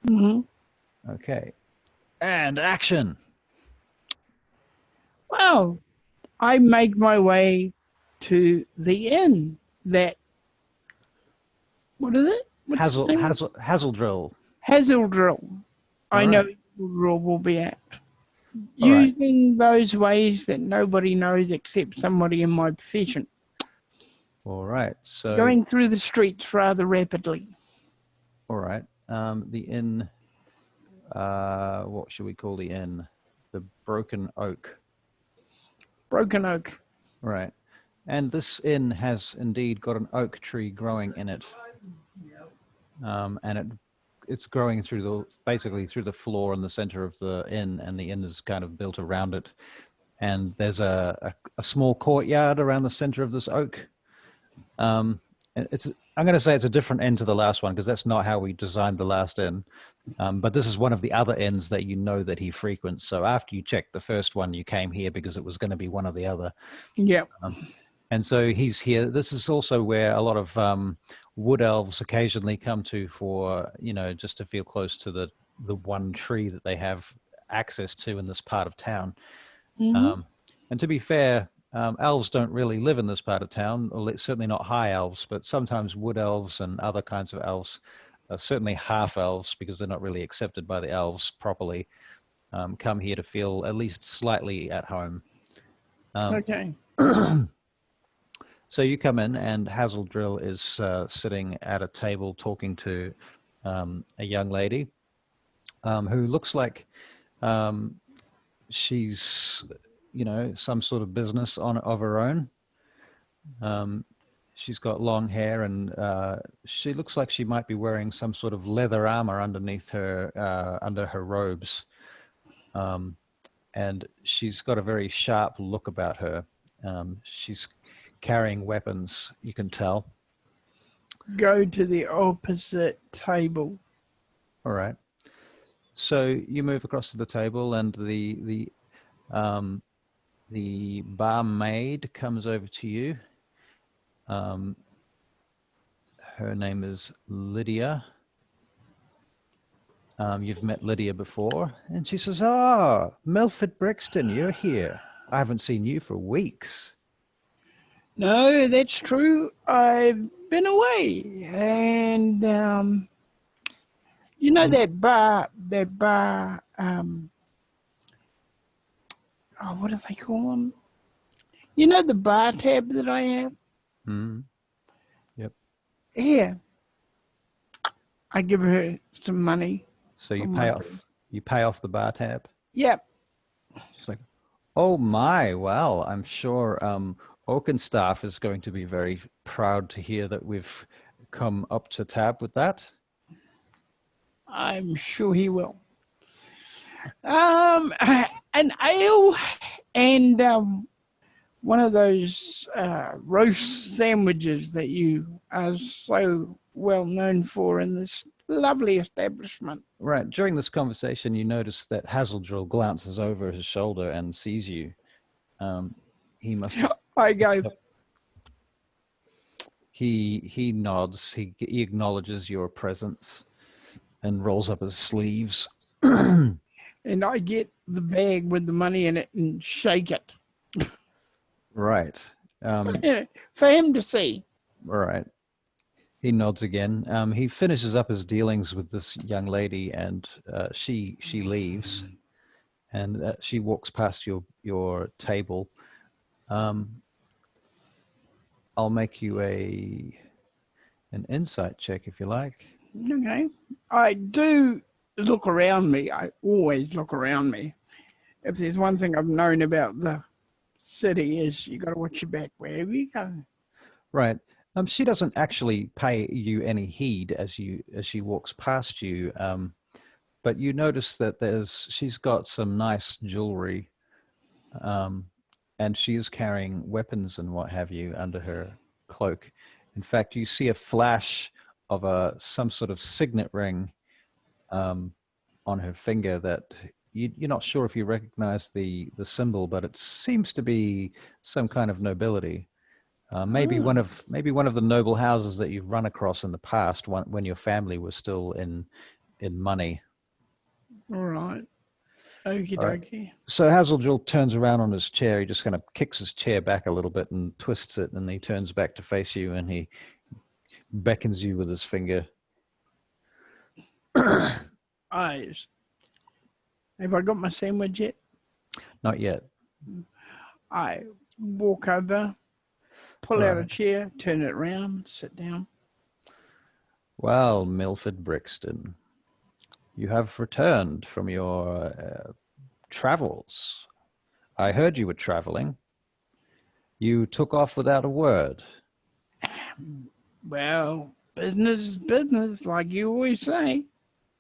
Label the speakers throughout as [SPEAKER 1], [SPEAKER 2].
[SPEAKER 1] Mm-hmm.
[SPEAKER 2] Okay. And action.
[SPEAKER 1] Well, I make my way to the inn that, what is it? What's the name?
[SPEAKER 2] Hazeldrill.
[SPEAKER 1] Hazeldrill.
[SPEAKER 2] All
[SPEAKER 1] I know
[SPEAKER 2] right.
[SPEAKER 1] Hazeldrill will be at.
[SPEAKER 2] All right.
[SPEAKER 1] Using those ways that nobody knows except somebody in my profession.
[SPEAKER 2] All right. So,
[SPEAKER 1] Going through the streets rather rapidly.
[SPEAKER 2] all right. The inn, what should we call the inn? The Broken Oak.
[SPEAKER 1] Broken Oak.
[SPEAKER 2] Right. And this inn has indeed got an oak tree growing in it. And it's growing basically through the floor in the center of the inn, and the inn is kind of built around it. And there's a small courtyard around the center of this oak. I'm going to say it's a different inn to the last one because that's not how we designed the last inn. But this is one of the other inns that you know that he frequents. So after you checked the first one, you came here because it was going to be one or the other.
[SPEAKER 1] Yeah.
[SPEAKER 2] And so he's here. This is also where a lot of wood elves occasionally come to for, just to feel close to the one tree that they have access to in this part of town.
[SPEAKER 1] Mm-hmm.
[SPEAKER 2] And to be fair, elves don't really live in this part of town, or certainly not high elves, but sometimes wood elves and other kinds of elves, certainly half elves, because they're not really accepted by the elves properly, come here to feel at least slightly at home.
[SPEAKER 1] Okay.
[SPEAKER 2] So you come in, and Hazeldrill is sitting at a table talking to a young lady who looks like she's, some sort of business of her own. She's got long hair, and she looks like she might be wearing some sort of leather armor underneath her, under her robes. And she's got a very sharp look about her. She's carrying weapons, you can tell.
[SPEAKER 1] Go to the opposite table.
[SPEAKER 2] All right. So you move across to the table, and the barmaid comes over to you. Her name is Lydia. You've met Lydia before, and she says, "Ah, Milford Brixton, you're here. I haven't seen you for weeks."
[SPEAKER 1] No, that's true. I've been away, and that bar. What do they call them? You know the bar tab that I have?
[SPEAKER 2] Mm-hmm. Yep.
[SPEAKER 1] Yeah. I give her some money.
[SPEAKER 2] So you pay off the bar tab?
[SPEAKER 1] Yep.
[SPEAKER 2] She's like, "Oh my, well, I'm sure Oakenstaff is going to be very proud to hear that we've come up to tab with that."
[SPEAKER 1] I'm sure he will. An ale and one of those roast sandwiches that you are so well known for in this lovely establishment.
[SPEAKER 2] Right. During this conversation, you notice that Hazeldrill glances over his shoulder and sees you. He must have...
[SPEAKER 1] I go.
[SPEAKER 2] He nods. He acknowledges your presence and rolls up his sleeves.
[SPEAKER 1] And I get the bag with the money in it and shake it.
[SPEAKER 2] Right.
[SPEAKER 1] For him to see.
[SPEAKER 2] Right. He nods again. He finishes up his dealings with this young lady, and she leaves, and she walks past your table. I'll make you an insight check if you like.
[SPEAKER 1] Okay. I do look around me. I always look around me. If there's one thing I've known about the city is you got to watch your back wherever you go.
[SPEAKER 2] Right. She doesn't actually pay you any heed as she walks past you, but you notice that she's got some nice jewelry, and she is carrying weapons and what have you under her cloak. In fact, you see a flash of some sort of signet ring on her finger that you're not sure if you recognize the symbol, but it seems to be some kind of nobility. Maybe one of the noble houses that you've run across in the past when your family was still in in money.
[SPEAKER 1] All right. Okie
[SPEAKER 2] All right.
[SPEAKER 1] dokie.
[SPEAKER 2] So Hazeldrill turns around on his chair. He just kind of kicks his chair back a little bit and twists it, and he turns back to face you, and he beckons you with his finger.
[SPEAKER 1] Eyes. Have I got my sandwich yet?
[SPEAKER 2] Not yet.
[SPEAKER 1] I walk over, pull out a
[SPEAKER 2] Right.
[SPEAKER 1] chair, turn it around, sit down.
[SPEAKER 2] Well, Milford Brixton, you have returned from your travels. I heard you were traveling. You took off without a word.
[SPEAKER 1] Well, business is business, like you always say.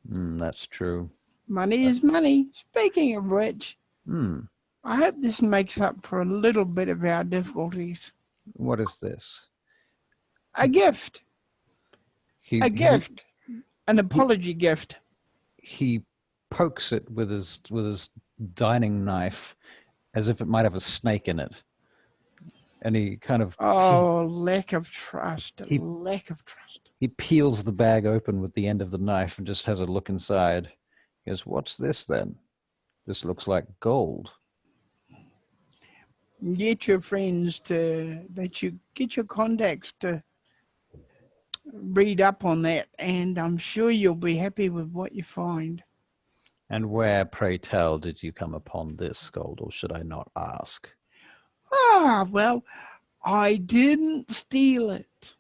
[SPEAKER 2] That's true.
[SPEAKER 1] Money is money. Speaking of which,
[SPEAKER 2] Hmm.
[SPEAKER 1] I hope this makes up for a little bit of our difficulties.
[SPEAKER 2] What is this?
[SPEAKER 1] A gift.
[SPEAKER 2] He
[SPEAKER 1] Gift. An apology gift.
[SPEAKER 2] He pokes it with his dining knife as if it might have a snake in it. And he kind of...
[SPEAKER 1] Oh, lack of trust. Lack of trust.
[SPEAKER 2] He peels the bag open with the end of the knife and just has a look inside. He goes, "What's this then? This looks like gold."
[SPEAKER 1] Get your friends to, get your contacts to read up on that, and I'm sure you'll be happy with what you find.
[SPEAKER 2] And where, pray tell, did you come upon this gold, or should I not ask?
[SPEAKER 1] Ah, well, I didn't steal it.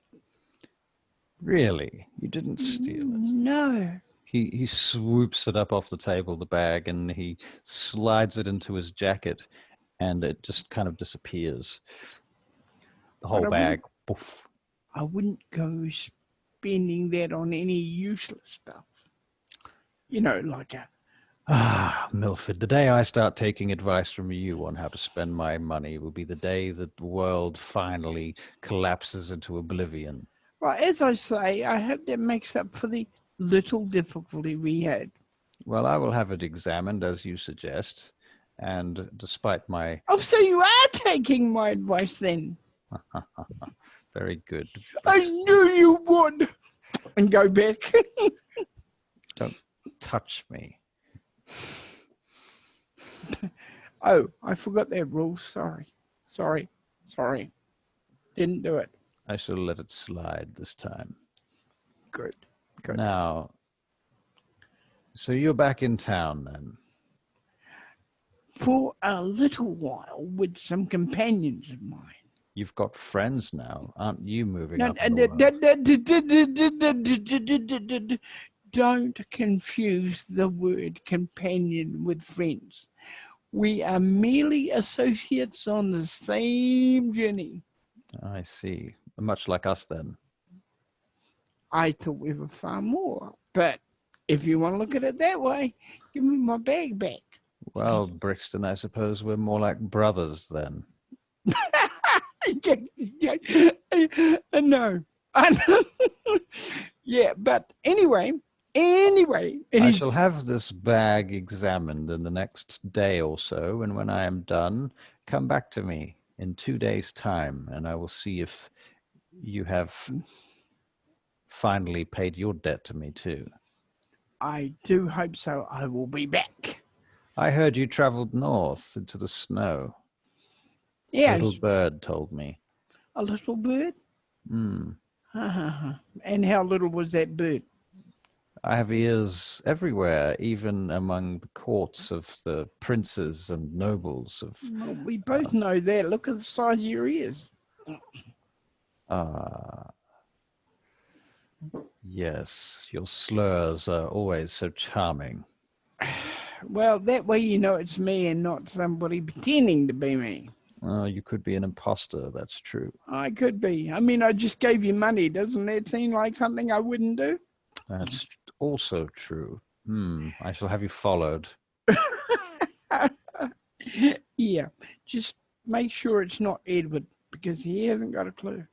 [SPEAKER 2] Really? You didn't steal it?
[SPEAKER 1] No.
[SPEAKER 2] He swoops it up off the table, the bag, and he slides it into his jacket, and it just kind of disappears. The whole bag. Poof.
[SPEAKER 1] I wouldn't go spending that on any useless stuff. You know, like a...
[SPEAKER 2] Ah, Milford, the day I start taking advice from you on how to spend my money will be the day that the world finally collapses into oblivion.
[SPEAKER 1] Well, as I say, I hope that makes up for the little difficulty we had.
[SPEAKER 2] Well, I will have it examined, as you suggest, and despite my...
[SPEAKER 1] Oh, so you are taking my advice then?
[SPEAKER 2] Very good.
[SPEAKER 1] I knew you would. And go back.
[SPEAKER 2] Don't touch me.
[SPEAKER 1] Oh, I forgot that rule. Sorry. Didn't do it.
[SPEAKER 2] I shall let it slide this time.
[SPEAKER 1] Good.
[SPEAKER 2] Now, so you're back in town then?
[SPEAKER 1] For a little while with some companions of mine.
[SPEAKER 2] You've got friends now. Aren't you moving
[SPEAKER 1] No,
[SPEAKER 2] up in the world?
[SPEAKER 1] Don't confuse the word companion with friends. We are merely associates on the same journey.
[SPEAKER 2] I see. Much like us then.
[SPEAKER 1] I thought we were far more, but if you want to look at it that way, give me my bag back.
[SPEAKER 2] Well, Brixton, I suppose we're more like brothers then.
[SPEAKER 1] No. Yeah, but anyway.
[SPEAKER 2] I shall have this bag examined in the next day or so, and when I am done, come back to me in 2 days' time, and I will see if you have finally paid your debt to me too.
[SPEAKER 1] I do hope so. I will be back.
[SPEAKER 2] I heard you traveled north into the snow.
[SPEAKER 1] Yeah.
[SPEAKER 2] A little bird told me.
[SPEAKER 1] A little bird?
[SPEAKER 2] Hmm.
[SPEAKER 1] And how little was that bird?
[SPEAKER 2] I have ears everywhere, even among the courts of the princes and nobles of...
[SPEAKER 1] Well, we both know that. Look at the size of your ears.
[SPEAKER 2] Yes, your slurs are always so charming.
[SPEAKER 1] Well, that way you know it's me and not somebody pretending to be me.
[SPEAKER 2] You could be an imposter, that's true.
[SPEAKER 1] I could be. I mean, I just gave you money. Doesn't that seem like something I wouldn't do?
[SPEAKER 2] That's also true. I shall have you followed.
[SPEAKER 1] Yeah, just make sure it's not Edward, because he hasn't got a clue.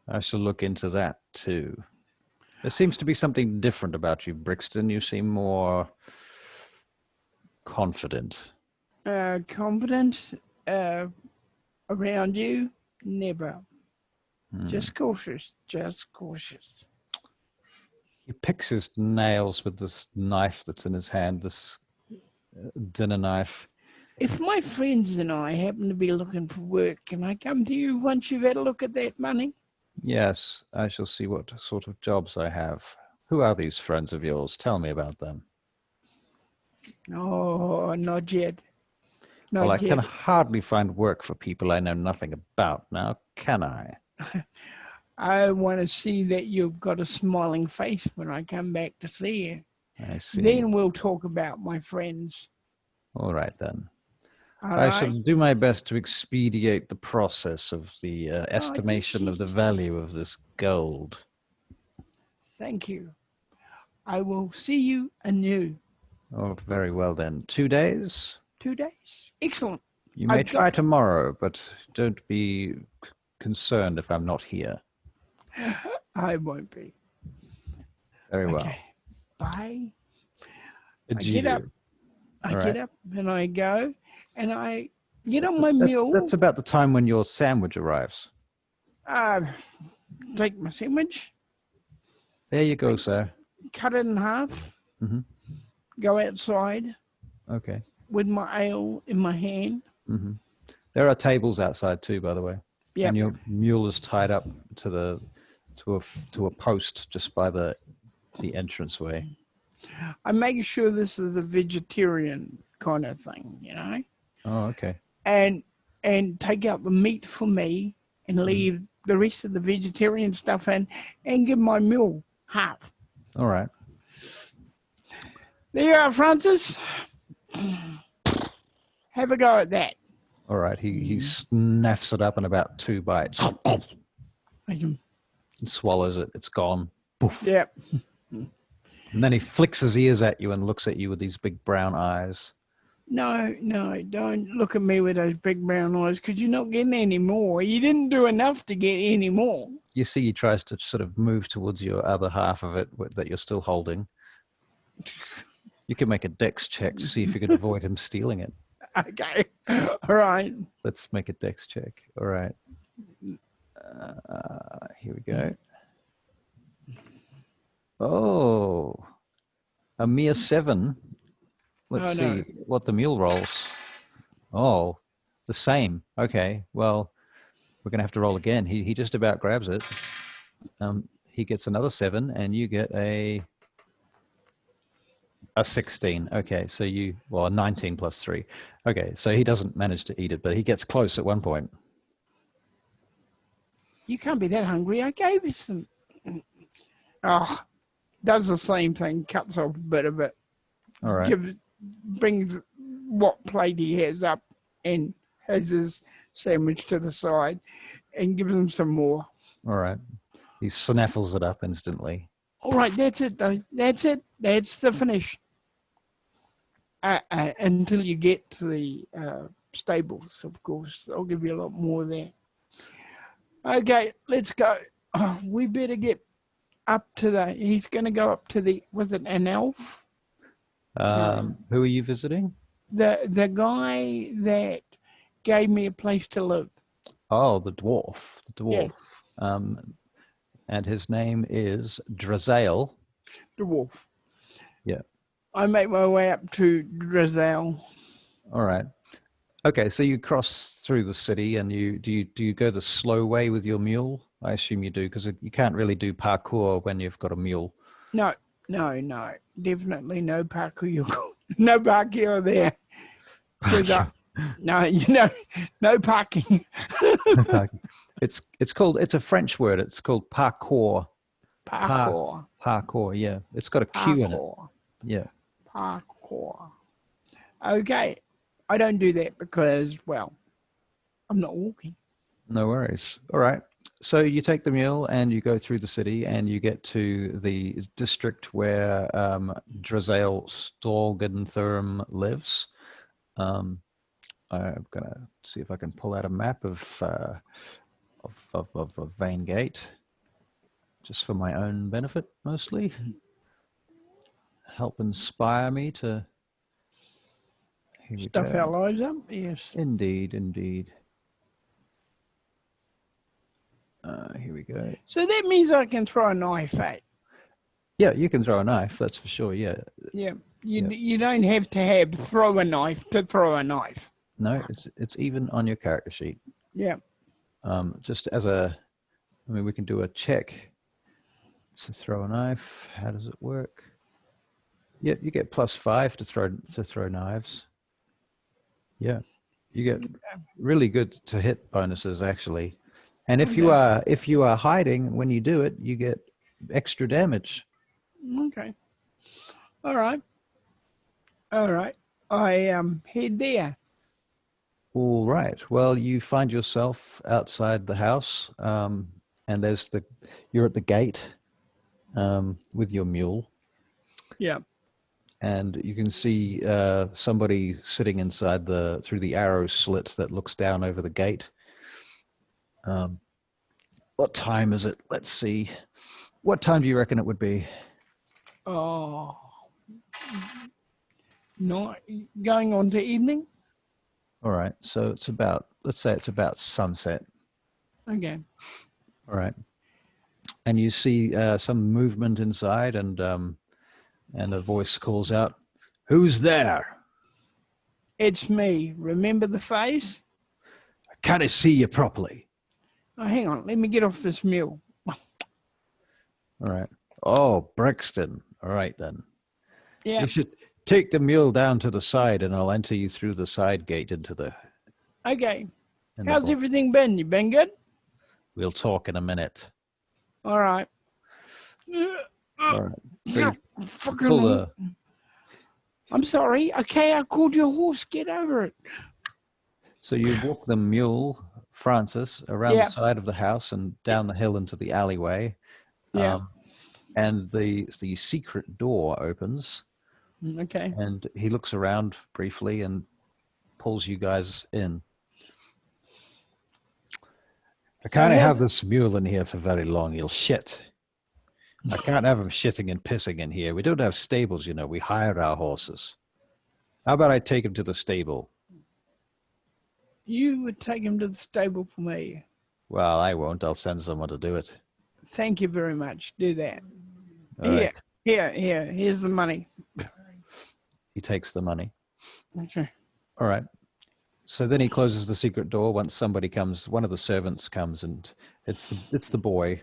[SPEAKER 2] I shall look into that too. There seems to be something different about you, Brixton. You seem more confident.
[SPEAKER 1] Confident around you? Never. Just cautious.
[SPEAKER 2] He picks his nails with this knife that's in his hand, this dinner knife.
[SPEAKER 1] If my friends and I happen to be looking for work, can I come to you once you've had a look at that money?
[SPEAKER 2] Yes, I shall see what sort of jobs I have. Who are these friends of yours? Tell me about them.
[SPEAKER 1] Oh, not yet.
[SPEAKER 2] Well, I
[SPEAKER 1] Not
[SPEAKER 2] can
[SPEAKER 1] yet.
[SPEAKER 2] hardly find work for people I know nothing about now, can I?
[SPEAKER 1] I want to see that you've got a smiling face when I come back to see you.
[SPEAKER 2] I see.
[SPEAKER 1] Then we'll talk about my friends.
[SPEAKER 2] All right, then.
[SPEAKER 1] All
[SPEAKER 2] I
[SPEAKER 1] right?
[SPEAKER 2] shall do my best to expedite the process of the estimation of the value of this gold.
[SPEAKER 1] Thank you. I will see you anew.
[SPEAKER 2] Oh, very well then. 2 days?
[SPEAKER 1] 2 days. Excellent.
[SPEAKER 2] You may try tomorrow, but don't be concerned if I'm not here.
[SPEAKER 1] I won't be.
[SPEAKER 2] Very well.
[SPEAKER 1] Okay. Bye.
[SPEAKER 2] Adieu.
[SPEAKER 1] I get up and I go and I get on my mule.
[SPEAKER 2] That's about the time when your sandwich arrives.
[SPEAKER 1] Take my sandwich.
[SPEAKER 2] There you go, sir.
[SPEAKER 1] Cut it in half.
[SPEAKER 2] Mm-hmm.
[SPEAKER 1] Go outside.
[SPEAKER 2] Okay.
[SPEAKER 1] With my ale in my hand.
[SPEAKER 2] Mm-hmm. There are tables outside too, by the way.
[SPEAKER 1] Yeah.
[SPEAKER 2] And your mule is tied up to a post just by the entranceway.
[SPEAKER 1] I'm making sure this is a vegetarian kind of thing, you know.
[SPEAKER 2] Oh, okay.
[SPEAKER 1] And take out the meat for me and leave the rest of the vegetarian stuff in and give my mule half.
[SPEAKER 2] All right.
[SPEAKER 1] There you are, Francis. Have a go at that.
[SPEAKER 2] All right. He snaffs it up in about 2 bites. And swallows it. It's gone. Poof.
[SPEAKER 1] Yep.
[SPEAKER 2] And then he flicks his ears at you and looks at you with these big brown eyes.
[SPEAKER 1] No, don't look at me with those big brown eyes because you're not getting any more. You didn't do enough to get any more.
[SPEAKER 2] You see he tries to sort of move towards your other half of it that you're still holding. You can make a dex check to see if you can avoid him stealing it.
[SPEAKER 1] Okay. All right.
[SPEAKER 2] Let's make a dex check. All right. Here we go. Oh, a mere 7. Let's see what the mule rolls. Oh, the same. Okay, well, we're going to have to roll again. He just about grabs it. He gets another 7, and you get a 16. Okay, so a 19 plus 3. Okay, so he doesn't manage to eat it, but he gets close at one point.
[SPEAKER 1] You can't be that hungry. I gave you some. Oh, does the same thing. Cuts off a bit of it.
[SPEAKER 2] All right.
[SPEAKER 1] Brings what plate he has up and has his sandwich to the side and gives him some more.
[SPEAKER 2] All right. He snaffles it up instantly.
[SPEAKER 1] All right, that's it, though. That's it. That's the finish. Until you get to the stables, of course. I'll give you a lot more there. Okay, let's go. Oh, we better get up to he's going to go up to was it an elf?
[SPEAKER 2] Who are you visiting?
[SPEAKER 1] The guy that gave me a place to live.
[SPEAKER 2] Oh, the dwarf.
[SPEAKER 1] Yeah.
[SPEAKER 2] And his name is Sidarhael.
[SPEAKER 1] Dwarf.
[SPEAKER 2] Yeah.
[SPEAKER 1] I make my way up to Sidarhael.
[SPEAKER 2] All right. Okay, so you cross through the city, and do you go the slow way with your mule? I assume you do, because you can't really do parkour when you've got a mule.
[SPEAKER 1] No, definitely no parkour. No parkour there. No parking.
[SPEAKER 2] It's a French word. It's called parkour. Parkour, yeah. It's got a Q in it. Yeah.
[SPEAKER 1] Parkour. Okay. I don't do that because, well, I'm not walking.
[SPEAKER 2] No worries. All right. So you take the mule and you go through the city and you get to the district where Sidarhael Storgenthurm lives. I'm gonna see if I can pull out a map of Vaingate, just for my own benefit, mostly. Help inspire me to
[SPEAKER 1] stuff our lives up. Yes.
[SPEAKER 2] Indeed. Here we go.
[SPEAKER 1] So that means I can throw a knife at.
[SPEAKER 2] Yeah, you can throw a knife. That's for sure. Yeah.
[SPEAKER 1] Yeah. You don't have to throw a knife to throw a knife.
[SPEAKER 2] No, it's even on your character sheet.
[SPEAKER 1] Yeah.
[SPEAKER 2] Just as I mean, we can do a check to throw a knife. How does it work? Yeah, you get +5 to throw knives. Yeah, you get really good to hit bonuses actually. And if you are hiding when you do it, you get extra damage.
[SPEAKER 1] Okay. All right. I head there.
[SPEAKER 2] All right. Well, you find yourself outside the house, and you're at the gate with your mule.
[SPEAKER 1] Yeah.
[SPEAKER 2] And you can see somebody sitting inside through the arrow slit that looks down over the gate. What time is it? Let's see. What time do you reckon it would be?
[SPEAKER 1] Oh, not going on to evening.
[SPEAKER 2] All right. So let's say it's about sunset.
[SPEAKER 1] Okay.
[SPEAKER 2] All right. And you see some movement inside, and a voice calls out, "Who's there?"
[SPEAKER 1] It's me. Remember the face?
[SPEAKER 2] "I can't see you properly."
[SPEAKER 1] Oh, hang on. Let me get off this mule.
[SPEAKER 2] All right. "Oh, Brixton. All right then.
[SPEAKER 1] Yeah.
[SPEAKER 2] You should take the mule down to the side, and I'll enter you through the side gate into the."
[SPEAKER 1] Okay. How's everything been? You been good?
[SPEAKER 2] We'll talk in a minute.
[SPEAKER 1] All right.
[SPEAKER 2] All right. So
[SPEAKER 1] I'm sorry. Okay, I called your horse. Get over it.
[SPEAKER 2] So you walk the mule, Francis, around the side of the house and down the hill into the alleyway.
[SPEAKER 1] Yeah.
[SPEAKER 2] And the secret door opens.
[SPEAKER 1] Okay.
[SPEAKER 2] And he looks around briefly and pulls you guys in. "I can't have this mule in here for very long. He'll shit. I can't have him shitting and pissing in here. We don't have stables, you know. We hire our horses. How about I take him to the stable?"
[SPEAKER 1] You would take him to the stable for me.
[SPEAKER 2] "Well, I won't. I'll send someone to do it."
[SPEAKER 1] Thank you very much. Do that.
[SPEAKER 2] All right.
[SPEAKER 1] Here's the money.
[SPEAKER 2] He takes the money.
[SPEAKER 1] Okay.
[SPEAKER 2] All right. So then he closes the secret door. Once somebody comes, one of the servants comes, and it's the boy,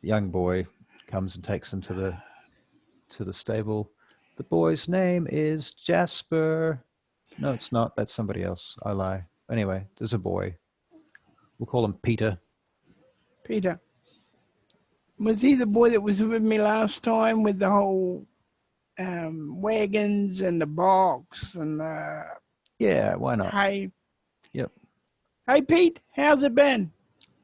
[SPEAKER 2] the young boy, comes and takes him to the stable. The boy's name is Jasper. No, it's not. That's somebody else. I lie. Anyway, there's a boy. We'll call him Peter.
[SPEAKER 1] Peter. Was he the boy that was with me last time with the whole wagons and the box and the...
[SPEAKER 2] Yeah, why not?
[SPEAKER 1] Hey.
[SPEAKER 2] Yep.
[SPEAKER 1] Hey, Pete. How's it been?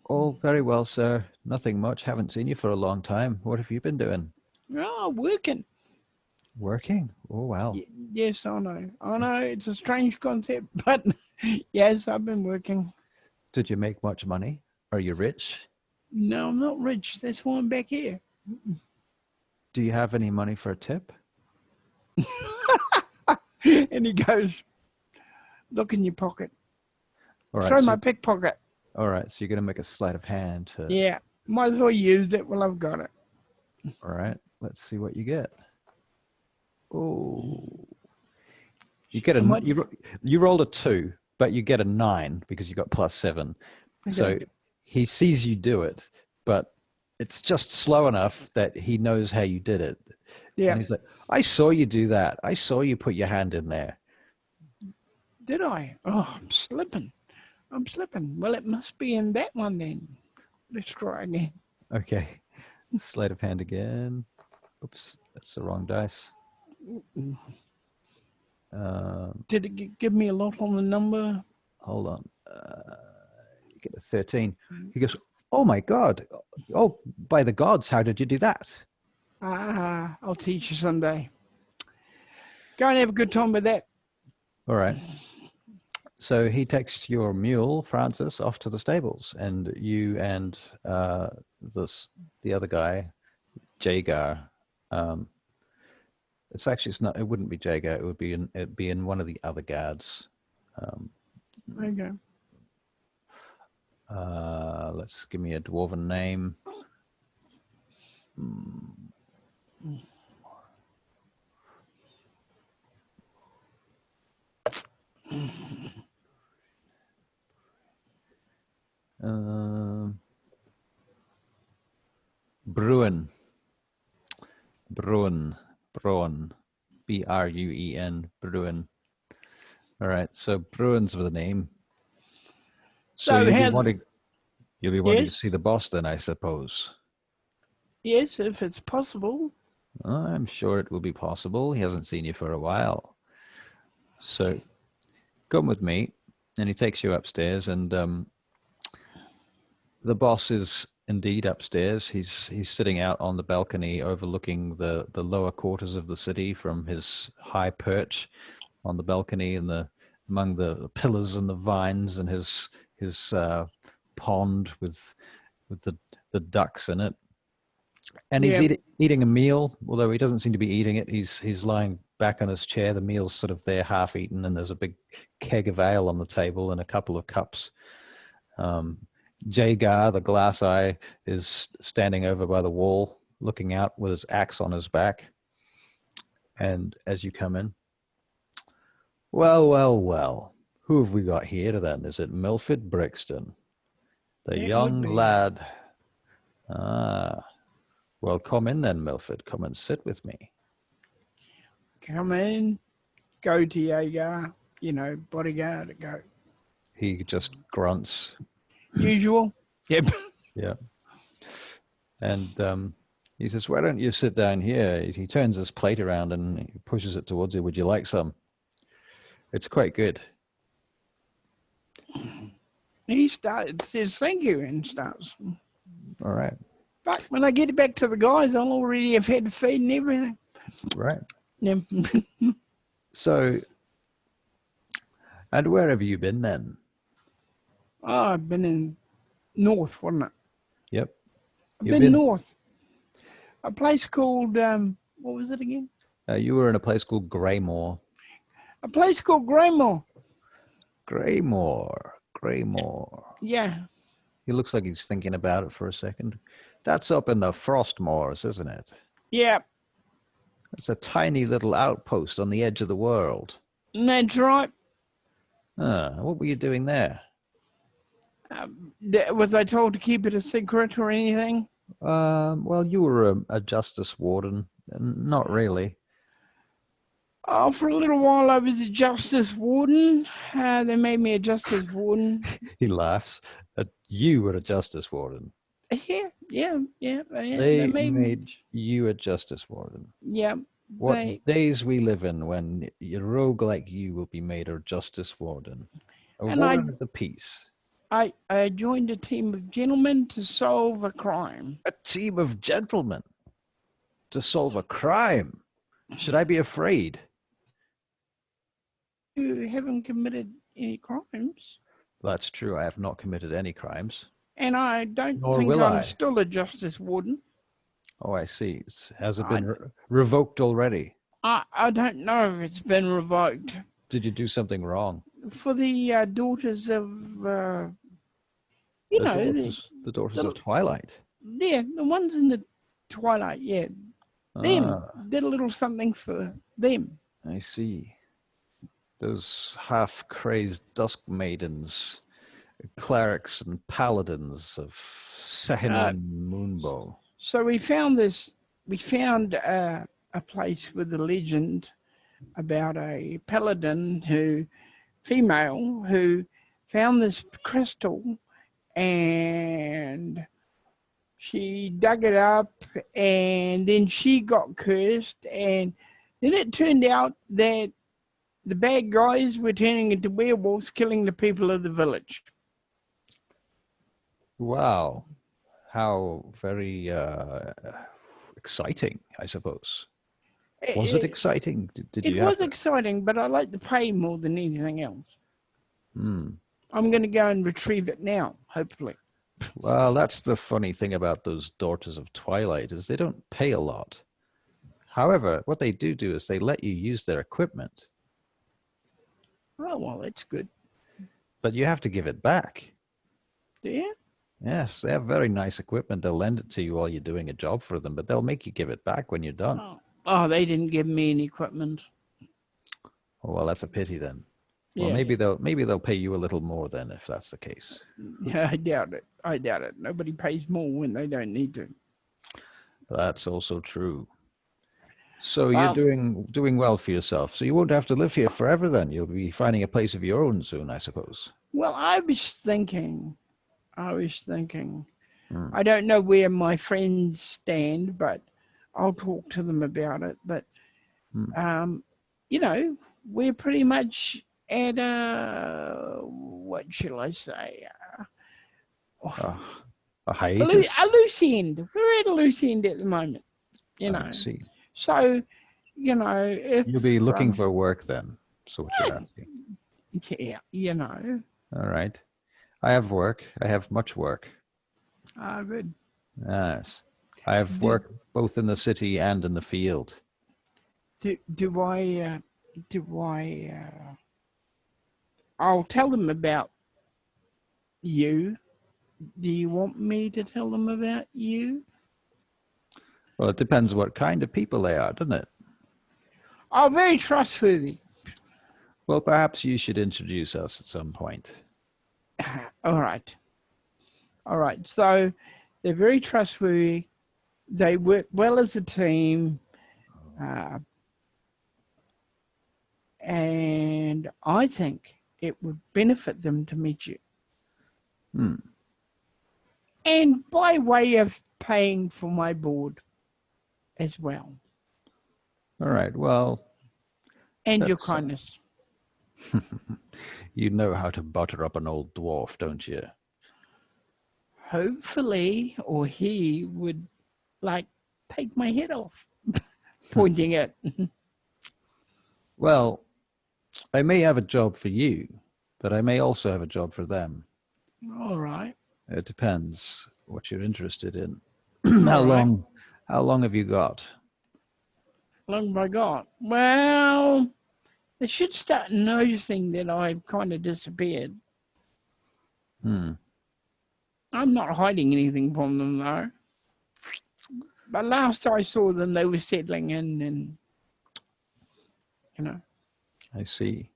[SPEAKER 2] Oh, very well, sir. Nothing much. Haven't seen you for a long time. What have you been doing?
[SPEAKER 1] Oh, working.
[SPEAKER 2] Working? Oh, wow.
[SPEAKER 1] Yes, I know. I know it's a strange concept, but yes, I've been working.
[SPEAKER 2] Did you make much money? Are you rich?
[SPEAKER 1] No, I'm not rich. That's why I'm back here.
[SPEAKER 2] Do you have any money for a tip?
[SPEAKER 1] And he goes, look in your pocket.
[SPEAKER 2] All right,
[SPEAKER 1] Throw my pickpocket.
[SPEAKER 2] All right, so you're going to make a sleight of hand.
[SPEAKER 1] Yeah, might as well use it while I've got it.
[SPEAKER 2] All right, let's see what you get. Oh, you get you rolled a 2, but you get a 9 because you got +7. Okay. So he sees you do it, but it's just slow enough that he knows how you did it. Yeah. And he's like, "I saw you do that. I saw you put your hand in there."
[SPEAKER 1] Did I? Oh, I'm slipping. Well, it must be in that one then. Let's try again.
[SPEAKER 2] Okay. Sleight of hand again. Oops, that's the wrong dice.
[SPEAKER 1] Did it give me a lot on the number?
[SPEAKER 2] Hold on. You get a 13. He goes, "Oh my God. Oh, by the gods, how did you do that?"
[SPEAKER 1] I'll teach you someday. Go and have a good time with that.
[SPEAKER 2] All right. So he takes your mule, Francis, off to the stables, and you and the other guy, Jagar. It's not. It wouldn't be Jagar. It'd be in one of the other guards.
[SPEAKER 1] Okay.
[SPEAKER 2] Let's give me a dwarven name. Bruin. Bruin. Bruin. Bruen. Bruin. All right. So Bruin's the name. So you'll be wanting to see the boss then, I suppose.
[SPEAKER 1] Yes, if it's possible.
[SPEAKER 2] I'm sure it will be possible. He hasn't seen you for a while. So come with me. And he takes you upstairs, and the boss is indeed upstairs. He's sitting out on the balcony overlooking the lower quarters of the city from his high perch on the balcony and among the pillars and the vines and his pond with the ducks in it. And he's eating a meal, although he doesn't seem to be eating it. He's lying back on his chair. The meal's sort of there, half eaten, and there's a big keg of ale on the table and a couple of cups. Jagar, the glass eye, is standing over by the wall, looking out with his axe on his back. And as you come in, well, who have we got here then? Is it Milford Brixton, the young lad? Well, come in then, Milford. Come and sit with me.
[SPEAKER 1] Come in, go to Jagar, bodyguard, go.
[SPEAKER 2] He just grunts.
[SPEAKER 1] Usual. Yep.
[SPEAKER 2] Yeah. And he says, why don't you sit down here? He turns his plate around and he pushes it towards you. Would you like some? It's quite good.
[SPEAKER 1] He says thank you and starts.
[SPEAKER 2] All right.
[SPEAKER 1] But when I get back to the guys, I'll already have had feed and everything.
[SPEAKER 2] Right.
[SPEAKER 1] Yeah.
[SPEAKER 2] So, and where have you been then?
[SPEAKER 1] Oh, I've been in North, wasn't it?
[SPEAKER 2] Yep.
[SPEAKER 1] I've been north. A place called, what was it again?
[SPEAKER 2] You were in a place called Greymore.
[SPEAKER 1] A place called Greymore.
[SPEAKER 2] Greymore.
[SPEAKER 1] Yeah.
[SPEAKER 2] He looks like he's thinking about it for a second. That's up in the Frostmoors, isn't it?
[SPEAKER 1] Yeah.
[SPEAKER 2] It's a tiny little outpost on the edge of the world.
[SPEAKER 1] That's right.
[SPEAKER 2] What were you doing there?
[SPEAKER 1] Was I told to keep it a secret or anything?
[SPEAKER 2] Well, you were a justice warden. Not really.
[SPEAKER 1] Oh, for a little while I was a justice warden. They made me a justice warden.
[SPEAKER 2] He laughs. You were a justice warden.
[SPEAKER 1] Yeah.
[SPEAKER 2] They made you a justice warden.
[SPEAKER 1] Yeah.
[SPEAKER 2] What days we live in when a rogue like you will be made a justice warden. A warden of the peace.
[SPEAKER 1] I joined a team of gentlemen to solve a crime.
[SPEAKER 2] A team of gentlemen to solve a crime? Should I be afraid?
[SPEAKER 1] You haven't committed any crimes.
[SPEAKER 2] That's true. I have not committed any crimes.
[SPEAKER 1] And I don't think I'm still a justice warden.
[SPEAKER 2] Oh, I see. Has it been revoked already?
[SPEAKER 1] I don't know if it's been revoked.
[SPEAKER 2] Did you do something wrong?
[SPEAKER 1] For the daughters of,
[SPEAKER 2] the daughters of Twilight.
[SPEAKER 1] Yeah, the ones in the Twilight, yeah. Them. Did a little something for them.
[SPEAKER 2] I see. Those half-crazy dusk maidens, clerics and paladins of Sehenan Moonbow.
[SPEAKER 1] So we found a place with a legend about a paladin female who found this crystal, and she dug it up, and then she got cursed, and then it turned out that the bad guys were turning into werewolves, killing the people of the village.
[SPEAKER 2] Wow. How very exciting, I suppose. Was it exciting?
[SPEAKER 1] It was exciting, but I like the pay more than anything else. I'm going to go and retrieve it now, hopefully.
[SPEAKER 2] Well, that's the funny thing about those Daughters of Twilight, is they don't pay a lot. However, what they do is they let you use their equipment.
[SPEAKER 1] Oh, well, that's good.
[SPEAKER 2] But you have to give it back.
[SPEAKER 1] Yeah?
[SPEAKER 2] Yes, they have very nice equipment. They'll lend it to you while you're doing a job for them, but they'll make you give it back when you're done.
[SPEAKER 1] Oh, they didn't give me any equipment.
[SPEAKER 2] Oh, well, that's a pity then. Well,
[SPEAKER 1] Yeah.
[SPEAKER 2] maybe they'll pay you a little more then if that's the case.
[SPEAKER 1] Yeah, I doubt it. I doubt it. Nobody pays more when they don't need to.
[SPEAKER 2] That's also true. So you're
[SPEAKER 1] Well,
[SPEAKER 2] doing well for yourself. So you won't have to live here forever then. You'll be finding a place of your own soon, I suppose.
[SPEAKER 1] well, I was thinking, I don't know where my friends stand, but I'll talk to them about it. But, you know, we're pretty much at what shall I say?
[SPEAKER 2] A hiatus?
[SPEAKER 1] A loose end. We're at a loose end at the moment, you know.
[SPEAKER 2] I see.
[SPEAKER 1] So, you know, if
[SPEAKER 2] You'll be looking for work then. So what you're asking.
[SPEAKER 1] yeah, you know.
[SPEAKER 2] All right. I have work. I have much work.
[SPEAKER 1] Ah, good.
[SPEAKER 2] Yes. I have work both in the city and in the field.
[SPEAKER 1] Do I I'll tell them about you. Do you want me to tell them about you?
[SPEAKER 2] Well, it depends what kind of people they are, doesn't it?
[SPEAKER 1] Oh, very trustworthy.
[SPEAKER 2] Well, perhaps you should introduce us at some point.
[SPEAKER 1] All right. All right. So they're very trustworthy. They work well as a team. And I think it would benefit them to meet you. And by way of paying for my board as well.
[SPEAKER 2] All right. Well,
[SPEAKER 1] and your kindness.
[SPEAKER 2] You know how to butter up an old dwarf, don't you?
[SPEAKER 1] Hopefully, or he would like take my head off, pointing at.
[SPEAKER 2] Well, I may have a job for you, but I may also have a job for them.
[SPEAKER 1] All right.
[SPEAKER 2] It depends what you're interested in.
[SPEAKER 1] How
[SPEAKER 2] long have you got?
[SPEAKER 1] Long have I got? Well, they should start noticing that I've kind of disappeared. I'm not hiding anything from them, though. But last I saw them, they were settling in and, you know.
[SPEAKER 2] I see.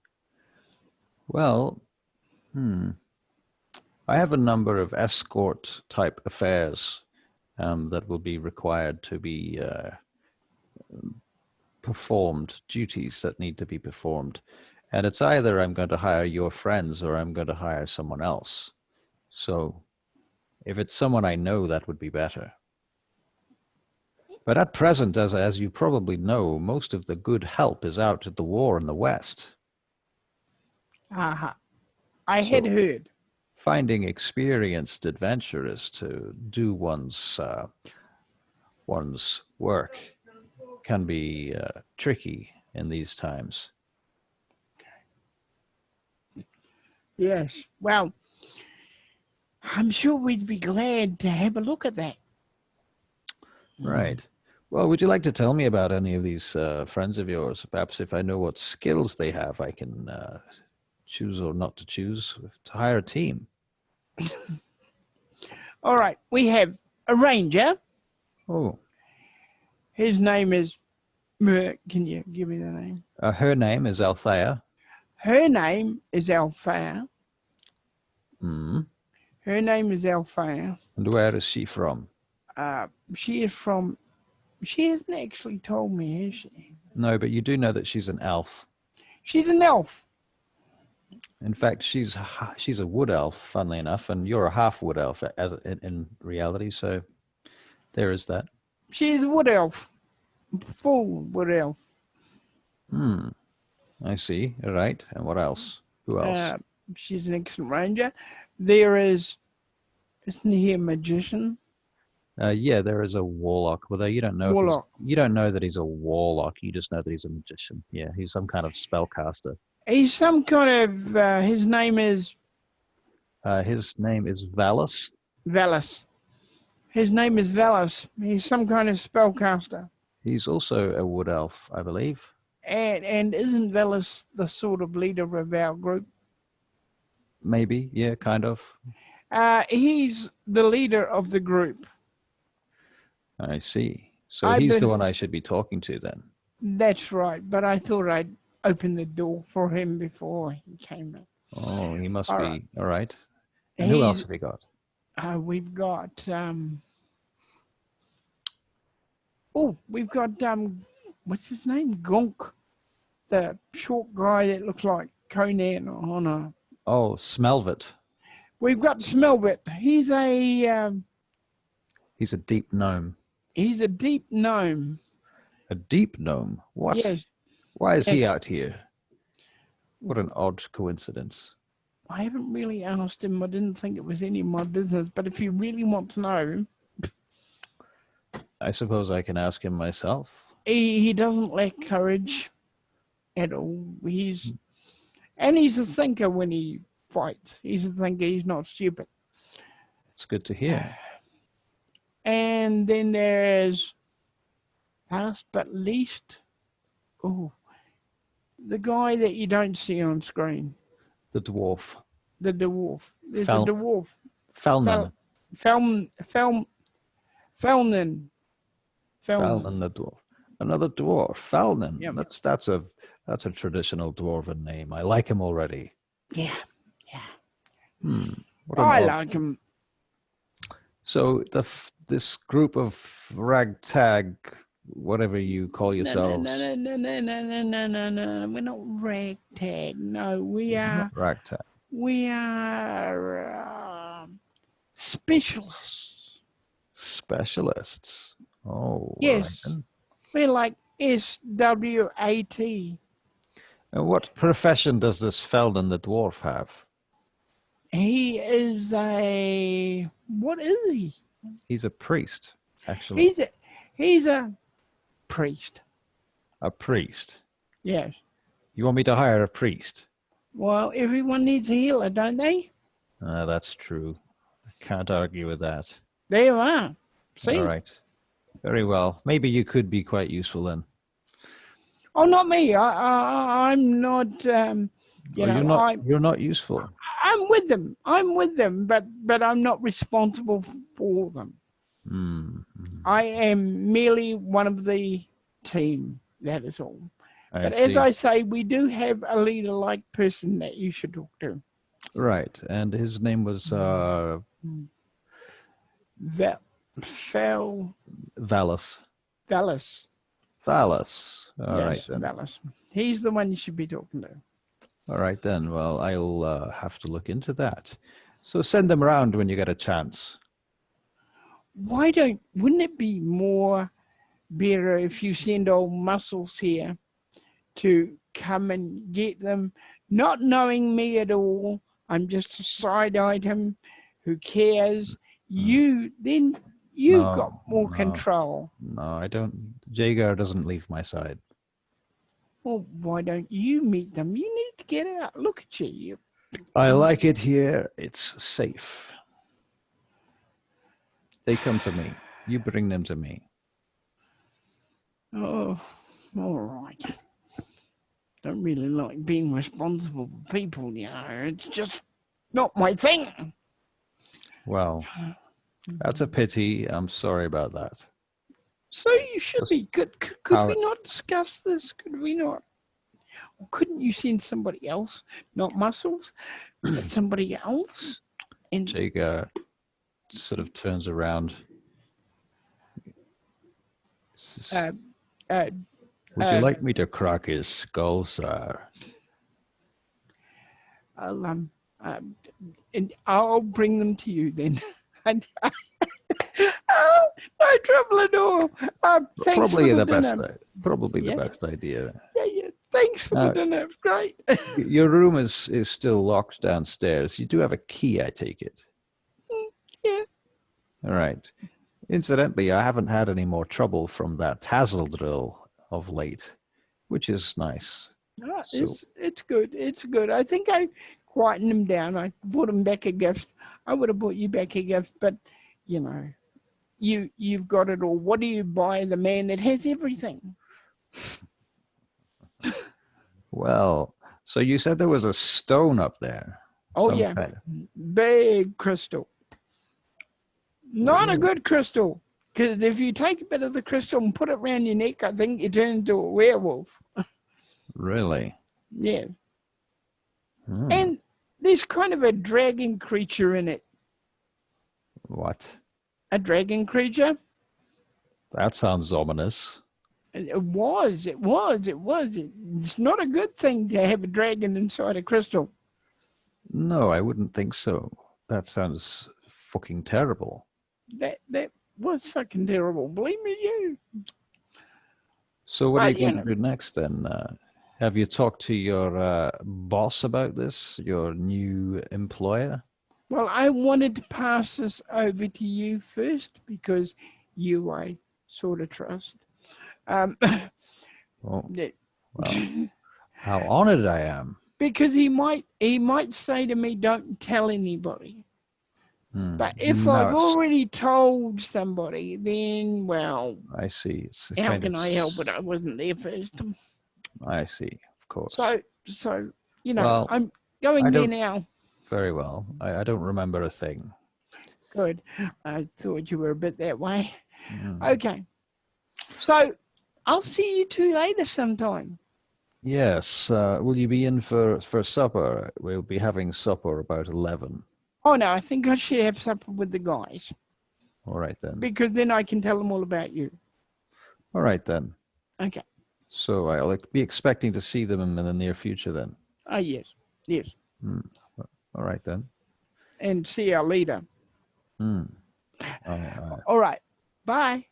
[SPEAKER 2] Well, I have a number of escort-type affairs that will be required to be performed, duties that need to be performed. And it's either I'm going to hire your friends or I'm going to hire someone else. So if it's someone I know, that would be better. But at present, as you probably know, most of the good help is out at the war in the West.
[SPEAKER 1] I had heard.
[SPEAKER 2] Finding experienced adventurers to do one's work can be tricky in these times.
[SPEAKER 1] Yes. Well, I'm sure we'd be glad to have a look at that.
[SPEAKER 2] Right. Well, would you like to tell me about any of these friends of yours? Perhaps if I know what skills they have, I can choose or not to choose to hire a team.
[SPEAKER 1] All right. We have a ranger.
[SPEAKER 2] Oh.
[SPEAKER 1] His name is... Can you give me the name?
[SPEAKER 2] Her name is Althea.
[SPEAKER 1] Her name is Althea.
[SPEAKER 2] Her
[SPEAKER 1] name is Althea.
[SPEAKER 2] And where is she from?
[SPEAKER 1] She is from... She hasn't actually told me, has she?
[SPEAKER 2] No, but you do know that she's an elf.
[SPEAKER 1] She's an elf.
[SPEAKER 2] In fact, she's a wood elf, funnily enough, and you're a half wood elf in reality, so there is that.
[SPEAKER 1] She is a wood elf. Full wood elf.
[SPEAKER 2] I see. All right. And what else? Who else?
[SPEAKER 1] She's an excellent ranger. There is... Isn't he a magician?
[SPEAKER 2] Yeah, there is a warlock. Well, you don't know.
[SPEAKER 1] Warlock.
[SPEAKER 2] You don't know that he's a warlock. You just know that he's a magician. Yeah, he's some kind of spellcaster.
[SPEAKER 1] He's some kind of... his name is...
[SPEAKER 2] His name is Valus.
[SPEAKER 1] Valus. His name is Valus. He's some kind of spellcaster.
[SPEAKER 2] He's also a wood elf, I believe.
[SPEAKER 1] And isn't Valus the sort of leader of our group?
[SPEAKER 2] Maybe, yeah, kind of.
[SPEAKER 1] He's the leader of the group.
[SPEAKER 2] I see. So he's the one I should be talking to then.
[SPEAKER 1] That's right, but I thought I'd open the door for him before he came in.
[SPEAKER 2] Oh, he must
[SPEAKER 1] All
[SPEAKER 2] be.
[SPEAKER 1] right.
[SPEAKER 2] All right. And who else have we got?
[SPEAKER 1] We've got what's his name? Gonk, the short guy that looks like Conan on a.
[SPEAKER 2] Oh, Smelvit.
[SPEAKER 1] We've got Smelvit. He's a
[SPEAKER 2] deep gnome.
[SPEAKER 1] He's a deep gnome.
[SPEAKER 2] A deep gnome? What?
[SPEAKER 1] Yes.
[SPEAKER 2] Why is he out here? What an odd coincidence.
[SPEAKER 1] I haven't really asked him. I didn't think it was any of my business, but if you really want to know,
[SPEAKER 2] I suppose I can ask him myself.
[SPEAKER 1] he doesn't lack courage at all. He's a thinker when he fights. He's a thinker. He's not stupid.
[SPEAKER 2] It's good to hear.
[SPEAKER 1] And then there's, last but least, the guy that you don't see on screen.
[SPEAKER 2] The dwarf.
[SPEAKER 1] The dwarf. There's a dwarf.
[SPEAKER 2] Felnan.
[SPEAKER 1] Felnan
[SPEAKER 2] the dwarf. Another dwarf. Felnan.
[SPEAKER 1] Yep.
[SPEAKER 2] That's a traditional dwarven name. I like him already.
[SPEAKER 1] Yeah.
[SPEAKER 2] I
[SPEAKER 1] like him.
[SPEAKER 2] So this group of ragtag, whatever you call yourselves.
[SPEAKER 1] No. We're not ragtag. No, we are
[SPEAKER 2] not ragtag.
[SPEAKER 1] We are specialists.
[SPEAKER 2] Specialists. Oh,
[SPEAKER 1] yes.
[SPEAKER 2] Right.
[SPEAKER 1] We're like SWAT.
[SPEAKER 2] And what profession does this Felden the dwarf have?
[SPEAKER 1] He is what is he?
[SPEAKER 2] He's a priest, actually.
[SPEAKER 1] He's a priest.
[SPEAKER 2] A priest?
[SPEAKER 1] Yes.
[SPEAKER 2] You want me to hire a priest?
[SPEAKER 1] Well, everyone needs a healer, don't they?
[SPEAKER 2] That's true. I can't argue with that.
[SPEAKER 1] There you are. See?
[SPEAKER 2] All right. Very well. Maybe you could be quite useful then.
[SPEAKER 1] Oh, not me. I'm not.
[SPEAKER 2] You're not useful.
[SPEAKER 1] I'm with them, but I'm not responsible for them.
[SPEAKER 2] Mm-hmm.
[SPEAKER 1] I am merely one of the team. That is all. But
[SPEAKER 2] see.
[SPEAKER 1] As I say, we do have a leader-like person that you should talk to.
[SPEAKER 2] Right, and his name was
[SPEAKER 1] Valus.
[SPEAKER 2] Valus. All right then.
[SPEAKER 1] Valus. He's the one you should be talking to.
[SPEAKER 2] All right then. Well, I'll have to look into that. So send them around when you get a chance.
[SPEAKER 1] Wouldn't it be more better if you send old Muscles here to come and get them, not knowing me at all? I'm just a side item. Who cares? You've got more control.
[SPEAKER 2] No, I don't. Jaeger doesn't leave my side.
[SPEAKER 1] Well, why don't you meet them? You need to get out. Look at you.
[SPEAKER 2] I like it here. It's safe. They come to me. You bring them to me.
[SPEAKER 1] Oh, all right. Don't really like being responsible for people, It's just not my thing.
[SPEAKER 2] Well, that's a pity. I'm sorry about that.
[SPEAKER 1] So you should be. Could we not discuss this? Could we not? Or couldn't you send somebody else? Not Muscles, but somebody else? And
[SPEAKER 2] Jaeger sort of turns around. Would you like me to crack his skull, sir?
[SPEAKER 1] I'll bring them to you then. No trouble at all. Thanks
[SPEAKER 2] Probably
[SPEAKER 1] for
[SPEAKER 2] the
[SPEAKER 1] dinner.
[SPEAKER 2] the best idea.
[SPEAKER 1] Yeah. Thanks for the dinner. It's great.
[SPEAKER 2] Your room is still locked downstairs. You do have a key, I take it.
[SPEAKER 1] Yeah.
[SPEAKER 2] All right. Incidentally, I haven't had any more trouble from that hazel drill of late, which is nice.
[SPEAKER 1] No, it's good. It's good. I think I quietened him down. I bought him back a gift. I would have bought you back a gift, but you've got it all. What do you buy the man that has everything?
[SPEAKER 2] Well, so you said there was a stone up there.
[SPEAKER 1] Oh,
[SPEAKER 2] Some
[SPEAKER 1] yeah.
[SPEAKER 2] kind.
[SPEAKER 1] Big crystal. Not a
[SPEAKER 2] Really?
[SPEAKER 1] good crystal. Because if you take a bit of the crystal and put it around your neck, I think you turn into a werewolf.
[SPEAKER 2] Really?
[SPEAKER 1] Yeah.
[SPEAKER 2] Hmm.
[SPEAKER 1] And there's kind of a dragon creature in it.
[SPEAKER 2] What?
[SPEAKER 1] A dragon creature?
[SPEAKER 2] That sounds ominous.
[SPEAKER 1] It was. It's not a good thing to have a dragon inside a crystal.
[SPEAKER 2] No, I wouldn't think so. That sounds fucking terrible.
[SPEAKER 1] That was fucking terrible. Believe me, you.
[SPEAKER 2] So what are you
[SPEAKER 1] But,
[SPEAKER 2] going to do next then? Have you talked to your boss about this, your new employer?
[SPEAKER 1] well, I wanted to pass this over to you first because you I sort of trust. Um,
[SPEAKER 2] Oh,
[SPEAKER 1] yeah.
[SPEAKER 2] well, how honored I am.
[SPEAKER 1] Because he might say to me, "Don't tell anybody." But if I've
[SPEAKER 2] Now
[SPEAKER 1] already told somebody, then well,
[SPEAKER 2] I see. It's a
[SPEAKER 1] how
[SPEAKER 2] kind of.
[SPEAKER 1] can I help it? I wasn't there first.
[SPEAKER 2] I see, of course.
[SPEAKER 1] So you know,
[SPEAKER 2] Well,
[SPEAKER 1] I'm
[SPEAKER 2] I
[SPEAKER 1] going there
[SPEAKER 2] don't
[SPEAKER 1] now.
[SPEAKER 2] very well. I don't remember a thing.
[SPEAKER 1] Good. I thought you were a bit that way.
[SPEAKER 2] Mm.
[SPEAKER 1] Okay. So I'll see you two later sometime.
[SPEAKER 2] Yes. Will you be in for supper? We'll be having supper about 11.
[SPEAKER 1] Oh no, I think I should have supper with the guys
[SPEAKER 2] All right then.
[SPEAKER 1] because then I can tell them all about you.
[SPEAKER 2] All right then.
[SPEAKER 1] Okay.
[SPEAKER 2] So I'll be expecting to see them in the near future then.
[SPEAKER 1] Oh yes.
[SPEAKER 2] All right then.
[SPEAKER 1] And see our leader.
[SPEAKER 2] Hmm.
[SPEAKER 1] All right. Bye.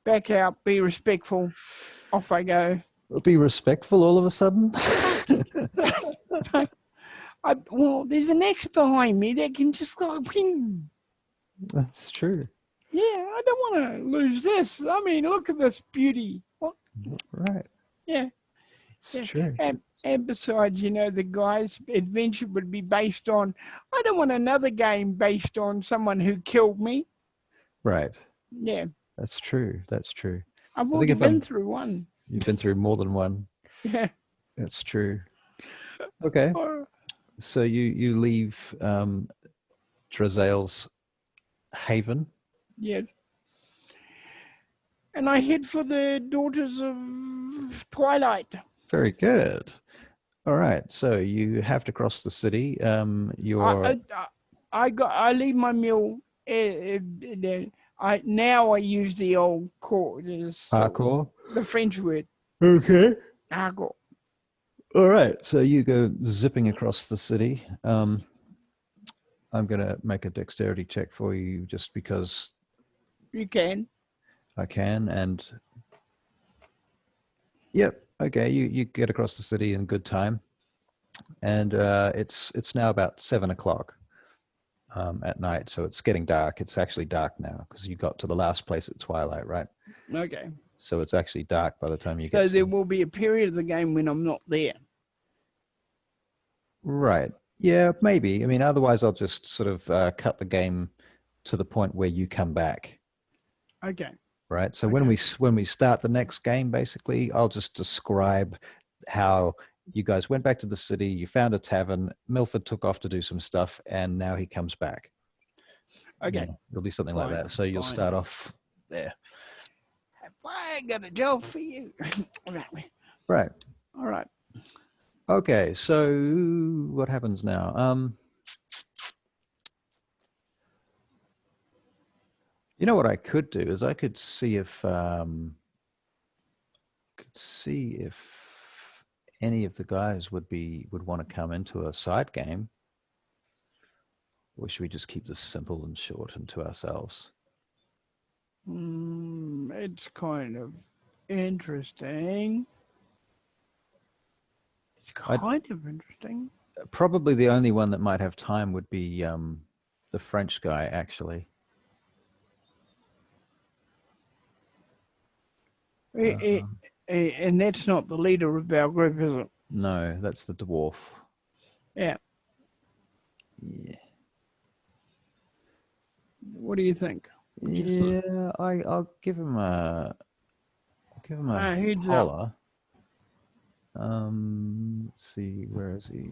[SPEAKER 1] Back out. Be respectful. Off I go.
[SPEAKER 2] Be respectful all of a sudden.
[SPEAKER 1] Well, there's an X behind me that can just go, ping.
[SPEAKER 2] That's true.
[SPEAKER 1] Yeah, I don't want to lose this. I mean, look at this beauty. What?
[SPEAKER 2] Right.
[SPEAKER 1] Yeah.
[SPEAKER 2] It's true.
[SPEAKER 1] And besides, you know, the guy's adventure would be based on, I don't want another game based on someone who killed me.
[SPEAKER 2] Right.
[SPEAKER 1] Yeah.
[SPEAKER 2] That's true. That's true.
[SPEAKER 1] I've
[SPEAKER 2] I think
[SPEAKER 1] already
[SPEAKER 2] if
[SPEAKER 1] been through one.
[SPEAKER 2] you've been through more than one.
[SPEAKER 1] Yeah.
[SPEAKER 2] That's true. Okay. So you leave Drazel's haven.
[SPEAKER 1] Yeah. And I head for the Daughters of Twilight.
[SPEAKER 2] Very good. All right. So you have to cross the city.
[SPEAKER 1] I leave my meal. Now I use the old court.
[SPEAKER 2] Parkour.
[SPEAKER 1] The French word.
[SPEAKER 2] Okay.
[SPEAKER 1] Parkour.
[SPEAKER 2] All right. So you go zipping across the city. I'm going to make a dexterity check for you just because
[SPEAKER 1] You can.
[SPEAKER 2] I can. And yep. Okay. You get across the city in good time. And it's now about 7 o'clock at night. So it's getting dark. It's actually dark now because you got to the last place at twilight, right?
[SPEAKER 1] Okay.
[SPEAKER 2] So it's actually dark by the time you get
[SPEAKER 1] So there will be a period of the game when I'm not there.
[SPEAKER 2] Right. Yeah, maybe. I mean, otherwise I'll just sort of cut the game to the point where you come back.
[SPEAKER 1] Okay.
[SPEAKER 2] Right. So
[SPEAKER 1] Okay.
[SPEAKER 2] when we start the next game, basically, I'll just describe how you guys went back to the city, you found a tavern, Milford took off to do some stuff, and now he comes back.
[SPEAKER 1] Okay.
[SPEAKER 2] Yeah, it'll be something like that. So you'll start off there.
[SPEAKER 1] Have I got a job for you?
[SPEAKER 2] Right.
[SPEAKER 1] All right.
[SPEAKER 2] Okay. So what happens now? You know what I could do is I could see if any of the guys would want to come into a side game. Or should we just keep this simple and short and to ourselves?
[SPEAKER 1] It's kind of interesting. It's kind of interesting.
[SPEAKER 2] Probably the only one that might have time would be the French guy, actually.
[SPEAKER 1] And that's not the leader of our group, is it?
[SPEAKER 2] No, that's the dwarf.
[SPEAKER 1] Yeah.
[SPEAKER 2] Yeah.
[SPEAKER 1] What do you think?
[SPEAKER 2] Yeah, I'll give him a
[SPEAKER 1] heads
[SPEAKER 2] holler. Let's see, where is he?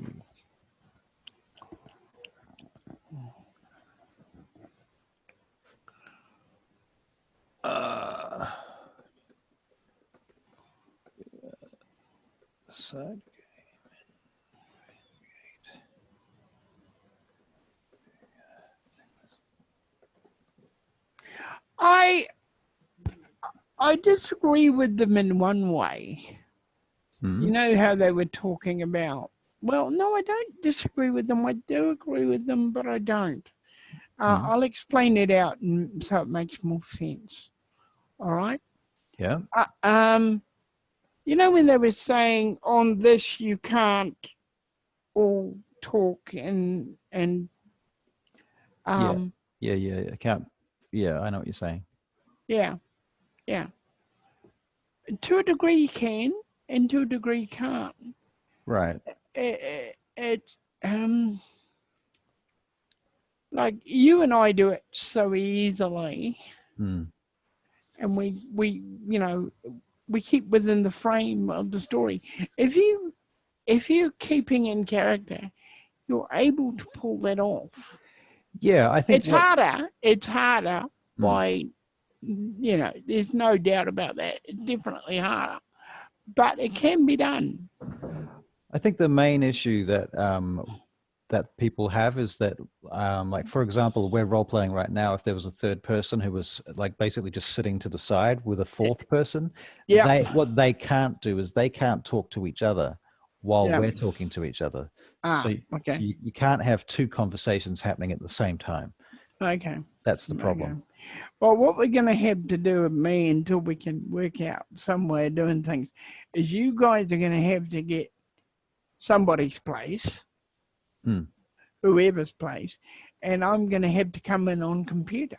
[SPEAKER 2] Side.
[SPEAKER 1] I disagree with them in one way.
[SPEAKER 2] Hmm?
[SPEAKER 1] You know how they were talking about, well, no, I don't disagree with them. I do agree with them, but I don't. I'll explain it out so it makes more sense. All right?
[SPEAKER 2] Yeah.
[SPEAKER 1] You know when they were saying on this you can't all talk and
[SPEAKER 2] Yeah. I can't. Yeah, I know what you're saying.
[SPEAKER 1] yeah. To a degree you can, and to a degree you can't.
[SPEAKER 2] Right.
[SPEAKER 1] It like you and I do it so easily,
[SPEAKER 2] Mm.
[SPEAKER 1] and we you know we keep within the frame of the story. If you're keeping in character, you're able to pull that off.
[SPEAKER 2] Yeah, I think
[SPEAKER 1] It's harder. It's harder by, there's no doubt about that. It's definitely harder, but it can be done.
[SPEAKER 2] I think the main issue that that people have is that, like, for example, we're role playing right now. If there was a third person who was like basically just sitting to the side with a fourth person,
[SPEAKER 1] Yeah.
[SPEAKER 2] what they can't do is they can't talk to each other while
[SPEAKER 1] Yeah.
[SPEAKER 2] we're talking to each other. So
[SPEAKER 1] Okay.
[SPEAKER 2] you can't have two conversations happening at the same time.
[SPEAKER 1] Okay.
[SPEAKER 2] That's the problem.
[SPEAKER 1] Okay. Well, what we're going to have to do with me until we can work out some way of doing things is you guys are going to have to get somebody's place, whoever's place, and I'm going to have to come in on computer.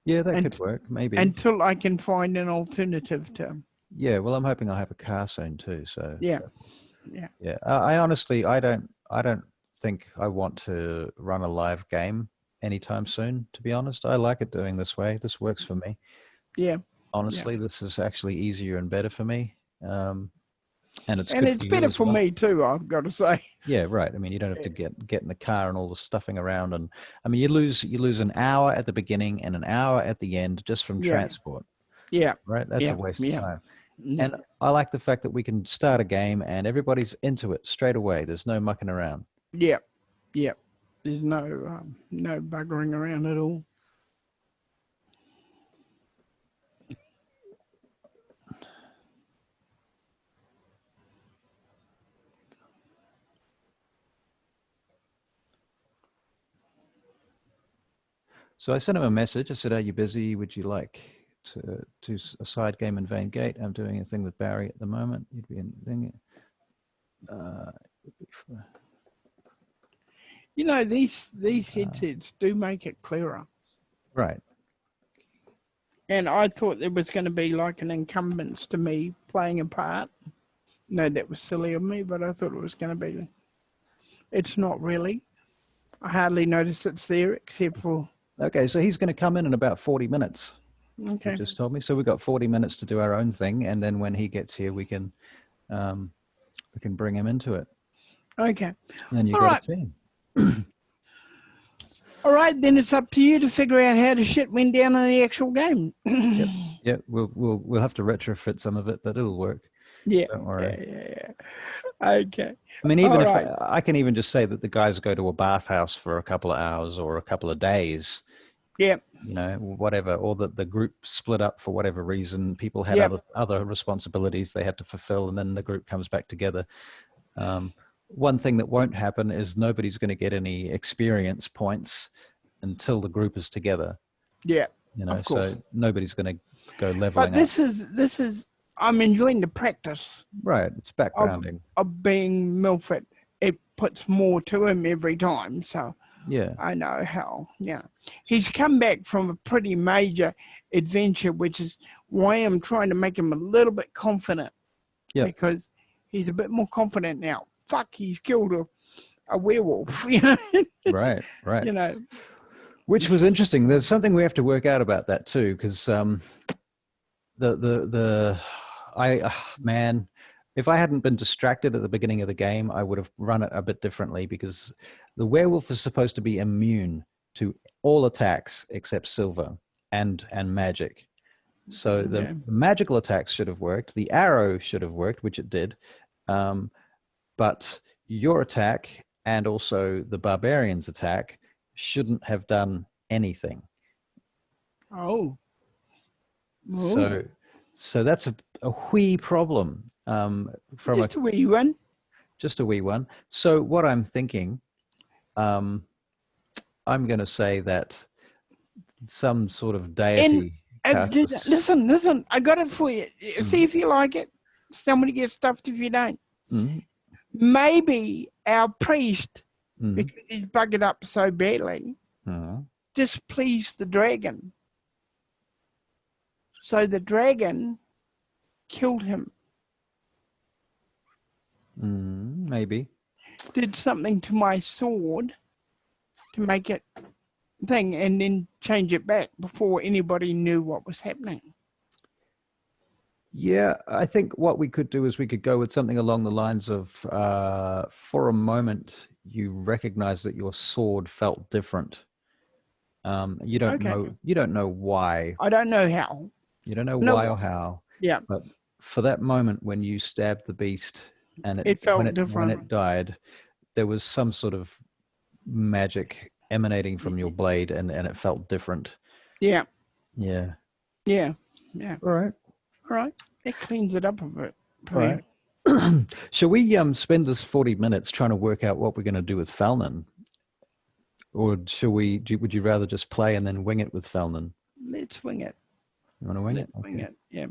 [SPEAKER 2] Yeah, that could work, maybe.
[SPEAKER 1] Until I can find an alternative to.
[SPEAKER 2] Yeah, well, I'm hoping I'll have a car soon too. So
[SPEAKER 1] yeah.
[SPEAKER 2] I honestly, I don't think I want to run a live game anytime soon. To be honest, I like it doing this way. This works for me.
[SPEAKER 1] Yeah.
[SPEAKER 2] Honestly, this is actually easier and better for me. And it's
[SPEAKER 1] better for me too, I've got to say.
[SPEAKER 2] Yeah, right. I mean, you don't have to get in the car and all the stuffing around, and I mean, you lose an hour at the beginning and an hour at the end just from transport.
[SPEAKER 1] Yeah,
[SPEAKER 2] right. That's a waste of time. And I like the fact that we can start a game and everybody's into it straight away. There's no mucking around.
[SPEAKER 1] Yeah. There's no buggering around at all.
[SPEAKER 2] So I sent him a message. I said, "Are you busy? Would you like to do a side game in Vaingate? I'm doing a thing with Barry at the moment. You'd be in Vaingate."
[SPEAKER 1] These headsets do make it clearer.
[SPEAKER 2] Right.
[SPEAKER 1] And I thought there was going to be like an incumbence to me playing a part. No, that was silly of me, but I thought it was going to be. It's not really. I hardly notice it's there except for.
[SPEAKER 2] Okay, so he's going to come in about 40 minutes.
[SPEAKER 1] Okay.
[SPEAKER 2] He just told me. So we've got 40 minutes to do our own thing, and then when he gets here, we can bring him into it.
[SPEAKER 1] Okay.
[SPEAKER 2] And you got a team.
[SPEAKER 1] All right, then it's up to you to figure out how the shit went down in the actual game.
[SPEAKER 2] Yep. We'll have to retrofit some of it, but it'll work.
[SPEAKER 1] Yeah.
[SPEAKER 2] Don't worry.
[SPEAKER 1] Yeah. Okay.
[SPEAKER 2] I mean, even if I can even just say that the guys go to a bathhouse for a couple of hours or a couple of days.
[SPEAKER 1] Yeah.
[SPEAKER 2] Whatever, or the group split up for whatever reason. People had other responsibilities they had to fulfill, and then the group comes back together. One thing that won't happen is nobody's going to get any experience points until the group is together.
[SPEAKER 1] Yeah. Of course.
[SPEAKER 2] So nobody's going to go leveling.
[SPEAKER 1] But this is. I'm enjoying the practice.
[SPEAKER 2] Right, it's backgrounding
[SPEAKER 1] of being Milford. It puts more to him every time. So
[SPEAKER 2] yeah,
[SPEAKER 1] I know how. Yeah, he's come back from a pretty major adventure, which is why I'm trying to make him a little bit confident.
[SPEAKER 2] Yeah,
[SPEAKER 1] because he's a bit more confident now. Fuck, he's killed a werewolf.
[SPEAKER 2] Right.
[SPEAKER 1] Which
[SPEAKER 2] was interesting. There's something we have to work out about that too, because man, if I hadn't been distracted at the beginning of the game, I would have run it a bit differently, because the werewolf is supposed to be immune to all attacks except silver. and magic. So the
[SPEAKER 1] Okay.
[SPEAKER 2] magical attacks should have worked. The arrow should have worked, which it did. But your attack and also the barbarian's attack shouldn't have done anything.
[SPEAKER 1] Oh.
[SPEAKER 2] So that's a wee problem. From
[SPEAKER 1] Just a wee one.
[SPEAKER 2] Just a wee one. So what I'm thinking, I'm going to say that some sort of deity cast
[SPEAKER 1] Listen, I got it for you. See if you like it. Somebody gets stuffed if you don't. Maybe our priest, because he's buggered up so badly, displeased the dragon. So the dragon killed him.
[SPEAKER 2] Maybe.
[SPEAKER 1] Did something to my sword to make it thing and then change it back before anybody knew what was happening.
[SPEAKER 2] Yeah, I think what we could do is we could go with something along the lines of, for a moment, you recognize that your sword felt different. You don't know why.
[SPEAKER 1] I don't know how.
[SPEAKER 2] You don't know why or how.
[SPEAKER 1] Yeah.
[SPEAKER 2] But for that moment when you stabbed the beast and
[SPEAKER 1] it felt different.
[SPEAKER 2] When it died, there was some sort of magic emanating from your blade, and it felt different.
[SPEAKER 1] Yeah.
[SPEAKER 2] Yeah.
[SPEAKER 1] Yeah. Yeah.
[SPEAKER 2] All right.
[SPEAKER 1] All right. That cleans it up a bit.
[SPEAKER 2] All right. Shall we spend this 40 minutes trying to work out what we're going to do with Falnon? Or would you rather just play and then wing it with Falnon?
[SPEAKER 1] Let's wing it.
[SPEAKER 2] You want to wing it?
[SPEAKER 1] Okay. Wing it, yeah.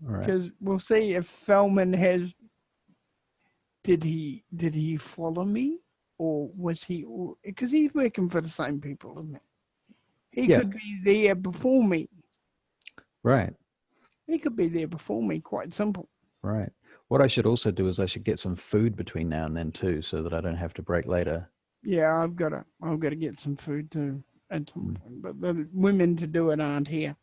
[SPEAKER 2] All right.
[SPEAKER 1] Because we'll see if Fellman has... Did he follow me? Or was he... Because he's working for the same people, isn't he? He could be there before me.
[SPEAKER 2] Right.
[SPEAKER 1] He could be there before me, quite simple.
[SPEAKER 2] Right. What I should also do is I should get some food between now and then too, so that I don't have to break later.
[SPEAKER 1] Yeah, I've got to get some food too at some point, but the women to do it aren't here.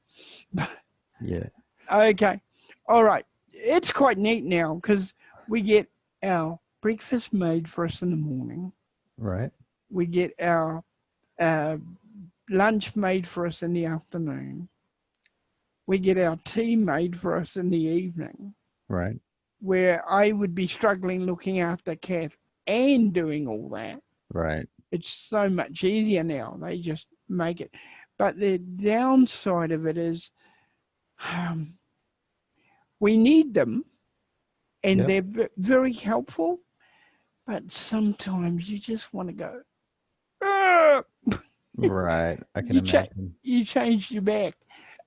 [SPEAKER 2] Yeah.
[SPEAKER 1] Okay. All right. It's quite neat now because we get our breakfast made for us in the morning.
[SPEAKER 2] Right.
[SPEAKER 1] We get our lunch made for us in the afternoon. We get our tea made for us in the evening.
[SPEAKER 2] Right.
[SPEAKER 1] Where I would be struggling looking after Kath and doing all that.
[SPEAKER 2] Right.
[SPEAKER 1] It's so much easier now. They just make it. But the downside of it is we need them and they're very helpful. But sometimes you just want to go,
[SPEAKER 2] right. I can imagine.
[SPEAKER 1] You changed your back.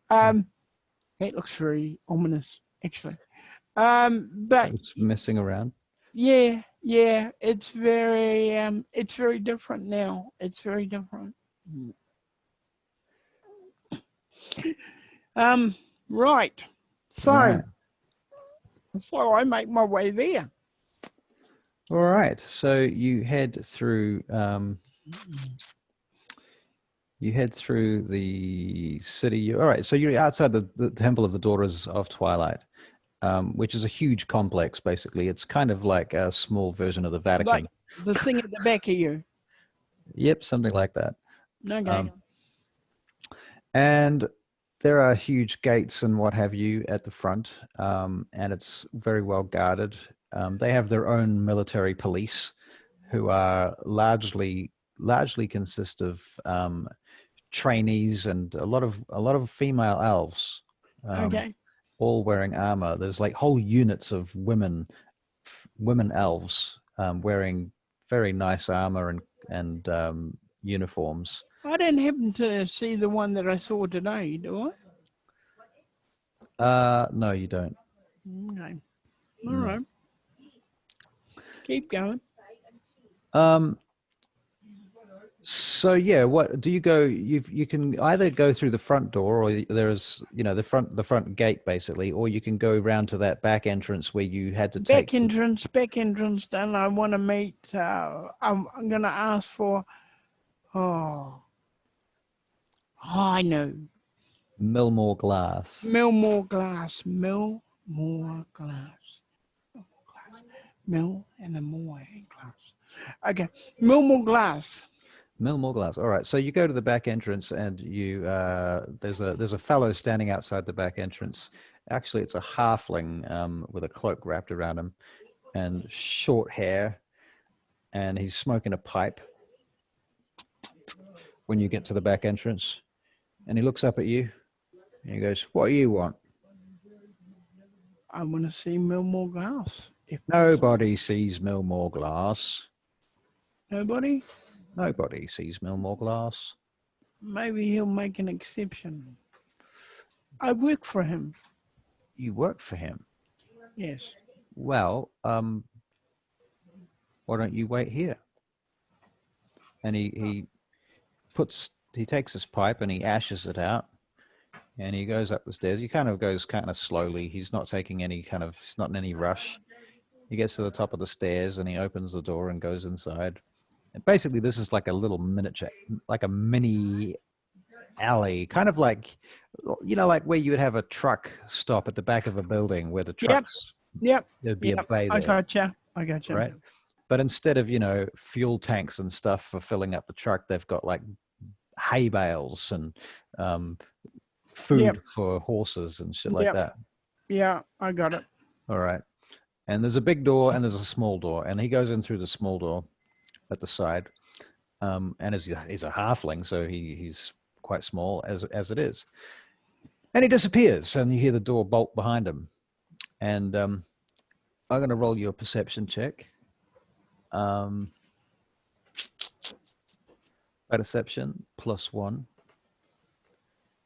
[SPEAKER 1] That looks very ominous, actually. But
[SPEAKER 2] it's messing around.
[SPEAKER 1] Yeah, it's very different now. It's very different. Right. So I make my way there.
[SPEAKER 2] All right. So you head through the city. All right. So you're outside the Temple of the Daughters of Twilight. Which is a huge complex, basically. It's kind of like a small version of the Vatican.
[SPEAKER 1] Like the thing at the back of you.
[SPEAKER 2] Yep, something like that.
[SPEAKER 1] Okay.
[SPEAKER 2] And there are huge gates and what have you at the front, and it's very well guarded. They have their own military police, who are largely consist of trainees and a lot of female elves.
[SPEAKER 1] Okay.
[SPEAKER 2] All wearing armor. There's like whole units of women elves wearing very nice armor and uniforms.
[SPEAKER 1] I didn't happen to see the one that I saw today, do
[SPEAKER 2] I? No, you don't.
[SPEAKER 1] Okay. All right. Keep going.
[SPEAKER 2] So yeah, what do you go? You can either go through the front door, or there's the front gate basically, or you can go around to that back entrance where you had to
[SPEAKER 1] back entrance. Then I want to meet. I'm going to ask for. Oh, I know.
[SPEAKER 2] Millmore Glass.
[SPEAKER 1] Millmore Glass. Mill and a more glass. Okay, Millmore Glass.
[SPEAKER 2] Mill more glass. All right. So you go to the back entrance, and you there's a fellow standing outside the back entrance. Actually, it's a halfling with a cloak wrapped around him and short hair, and he's smoking a pipe. When you get to the back entrance, and he looks up at you, and he goes, "What do you want?"
[SPEAKER 1] I want to see Millmore Glass.
[SPEAKER 2] Nobody sees Millmore Glass.
[SPEAKER 1] Nobody?
[SPEAKER 2] Nobody sees Millmore Glass.
[SPEAKER 1] Maybe he'll make an exception. I work for him.
[SPEAKER 2] You work for him?
[SPEAKER 1] Yes.
[SPEAKER 2] Well, why don't you wait here? And he takes his pipe and he ashes it out, and he goes up the stairs. He goes kind of slowly. He's not taking he's not in any rush. He gets to the top of the stairs and he opens the door and goes inside. And basically, this is like a little miniature, like a mini alley, kind of like, like where you would have a truck stop at the back of a building where the trucks, there'd be a bay there.
[SPEAKER 1] I gotcha.
[SPEAKER 2] Right. But instead of, fuel tanks and stuff for filling up the truck, they've got like hay bales and food for horses and shit like that.
[SPEAKER 1] Yeah, I got it.
[SPEAKER 2] All right. And there's a big door and there's a small door, and he goes in through the small door at the side. And he's a halfling, so he's quite small as it is. And he disappears, and you hear the door bolt behind him. And I'm going to roll you a perception check. Perception +1.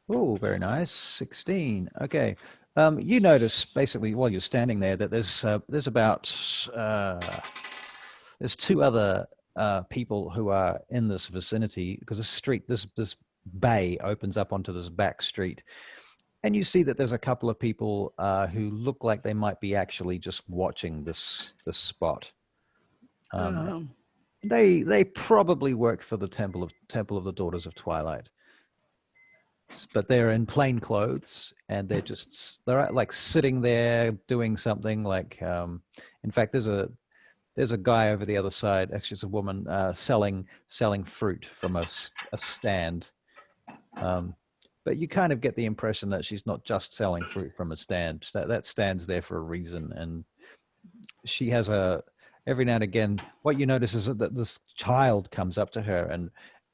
[SPEAKER 2] Oh, very nice. 16. Okay. You notice basically while you're standing there that there's two other people who are in this vicinity, because this bay opens up onto this back street, and you see that there's a couple of people who look like they might be actually just watching this spot. They probably work for the Temple of the Daughters of Twilight, but they're in plain clothes, and they're like sitting there doing something. Like, in fact, there's a guy over the other side. Actually, it's a woman selling fruit from a stand. But you kind of get the impression that she's not just selling fruit from a stand. That stand's there for a reason, and she has every now and again, what you notice is that this child comes up to her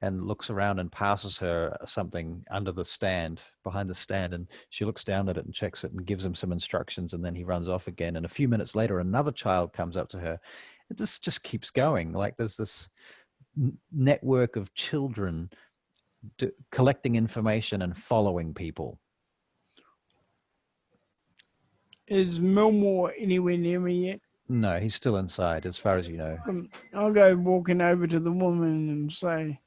[SPEAKER 2] and looks around and passes her something under the stand, behind the stand, and she looks down at it and checks it and gives him some instructions, and then he runs off again. And a few minutes later, another child comes up to her. It just keeps going. Like there's this network of children collecting information and following people.
[SPEAKER 1] Is Millmore anywhere near me yet?
[SPEAKER 2] No, he's still inside, as far as you know.
[SPEAKER 1] I'll go walking over to the woman and say,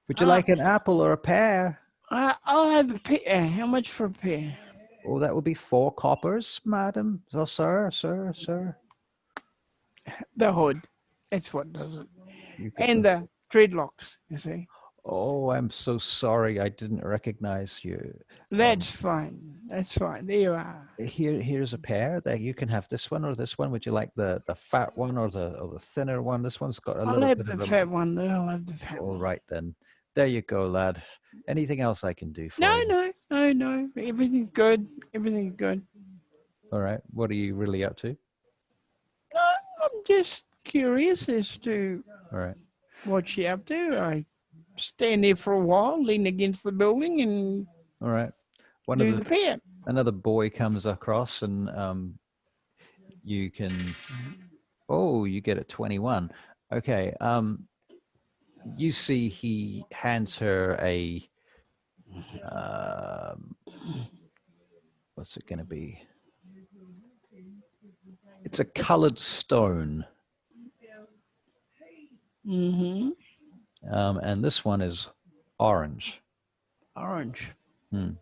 [SPEAKER 2] "Would you like an apple or a pear?"
[SPEAKER 1] I'll have a pear. How much for a pear?
[SPEAKER 2] Oh, that will be 4 coppers, madam. Oh, sir.
[SPEAKER 1] The hood. That's what does it. And the dreadlocks, you see.
[SPEAKER 2] Oh, I'm so sorry. I didn't recognize you.
[SPEAKER 1] That's fine. That's fine. There you are.
[SPEAKER 2] Here's a pear. That you can have this one or this one. Would you like the fat one or the thinner one? This one's got a little bit
[SPEAKER 1] I'll have the fat one. I'll have the fat one.
[SPEAKER 2] All right, then. There you go, lad. Anything else I can do for you?
[SPEAKER 1] No. Everything's good.
[SPEAKER 2] All right. What are you really up to?
[SPEAKER 1] I'm just curious as to what she up to. I stand there for a while, lean against the building, and
[SPEAKER 2] all right.
[SPEAKER 1] do the pear.
[SPEAKER 2] Another boy comes across, and you can. Oh, you get a 21. Okay. You see, he hands her a. What's it going to be? It's a colored stone.
[SPEAKER 1] Mm-hmm.
[SPEAKER 2] And this one is orange.
[SPEAKER 1] Orange.
[SPEAKER 2] And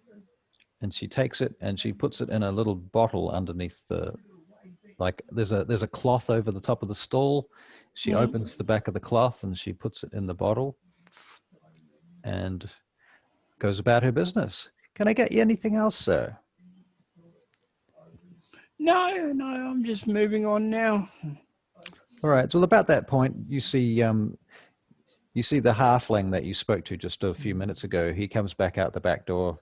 [SPEAKER 2] she takes it and she puts it in a little bottle underneath there's a cloth over the top of the stall. She opens the back of the cloth and she puts it in the bottle and goes about her business. Can I get you anything else, sir?
[SPEAKER 1] No, I'm just moving on now.
[SPEAKER 2] All right. So about that point, you see You see the halfling that you spoke to just a few minutes ago. He comes back out the back door,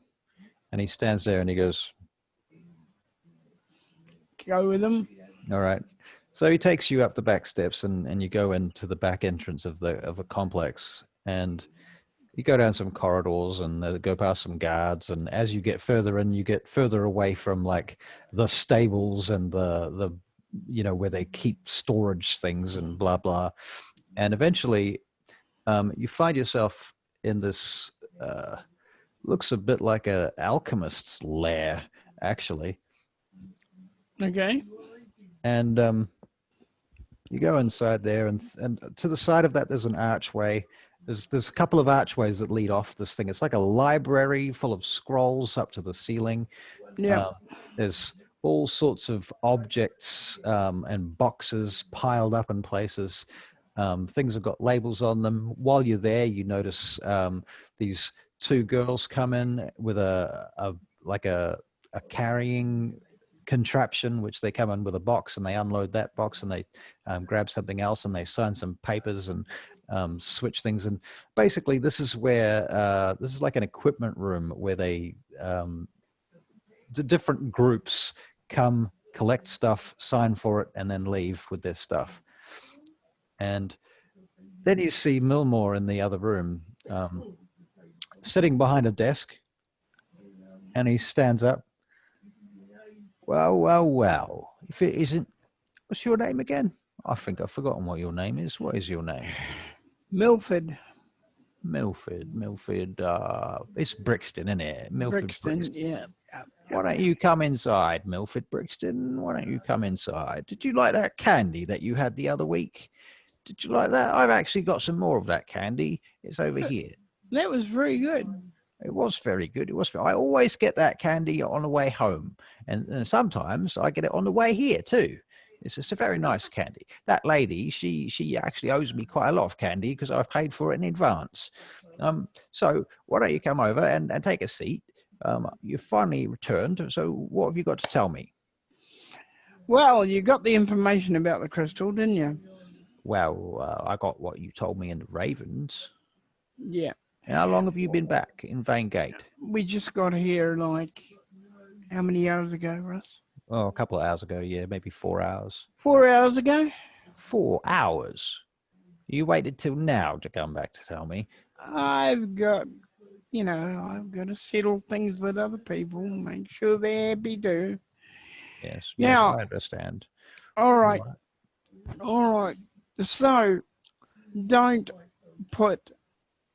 [SPEAKER 2] and he stands there and he goes,
[SPEAKER 1] Go with him.
[SPEAKER 2] "All right." So he takes you up the back steps, and you go into the back entrance of the complex, and you go down some corridors and go past some guards. And as you get further in, you get further away from like the stables and the where they keep storage things and blah blah. And eventually, you find yourself in this looks a bit like a alchemist's lair, actually.
[SPEAKER 1] Okay.
[SPEAKER 2] And you go inside there, and to the side of that, there's an archway. There's a couple of archways that lead off this thing. It's like a library full of scrolls up to the ceiling.
[SPEAKER 1] Yeah.
[SPEAKER 2] There's all sorts of objects and boxes piled up in places. Things have got labels on them. While you're there, you notice these two girls come in with a carrying contraption, which they come in with a box, and they unload that box, and they grab something else, and they sign some papers and switch things. And basically, this is where this is like an equipment room where they the different groups come, collect stuff, sign for it, and then leave with their stuff. And then you see Milmore in the other room, sitting behind a desk, and he stands up. Well. If it isn't, what's your name again? I think I've forgotten what your name is. What is your name?
[SPEAKER 1] Milford.
[SPEAKER 2] It's Brixton, isn't it? Milford
[SPEAKER 1] Brixton, yeah.
[SPEAKER 2] Why don't you come inside, Milford Brixton? Why don't you come inside? Did you like that candy that you had the other week? Did you like that? I've actually got some more of that candy. It's over here.
[SPEAKER 1] That was very good.
[SPEAKER 2] It was very good. I always get that candy on the way home, and sometimes I get it on the way here too. It's just a very nice candy. That lady, she actually owes me quite a lot of candy because I've paid for it in advance. So why don't you come over and take a seat? You finally returned. So what have you got to tell me?
[SPEAKER 1] Well, you got the information about the crystal, didn't you?
[SPEAKER 2] Well, I got what you told me in the Ravens.
[SPEAKER 1] Yeah.
[SPEAKER 2] And how long have you been back in Vaingate?
[SPEAKER 1] We just got here like, how many hours ago, Russ?
[SPEAKER 2] Oh, a couple of hours ago, yeah, maybe 4 hours.
[SPEAKER 1] 4 hours ago?
[SPEAKER 2] 4 hours? You waited till now to come back to tell me?
[SPEAKER 1] I've got to settle things with other people, make sure they're happy too.
[SPEAKER 2] Yes,
[SPEAKER 1] now,
[SPEAKER 2] I understand.
[SPEAKER 1] All right. So, don't put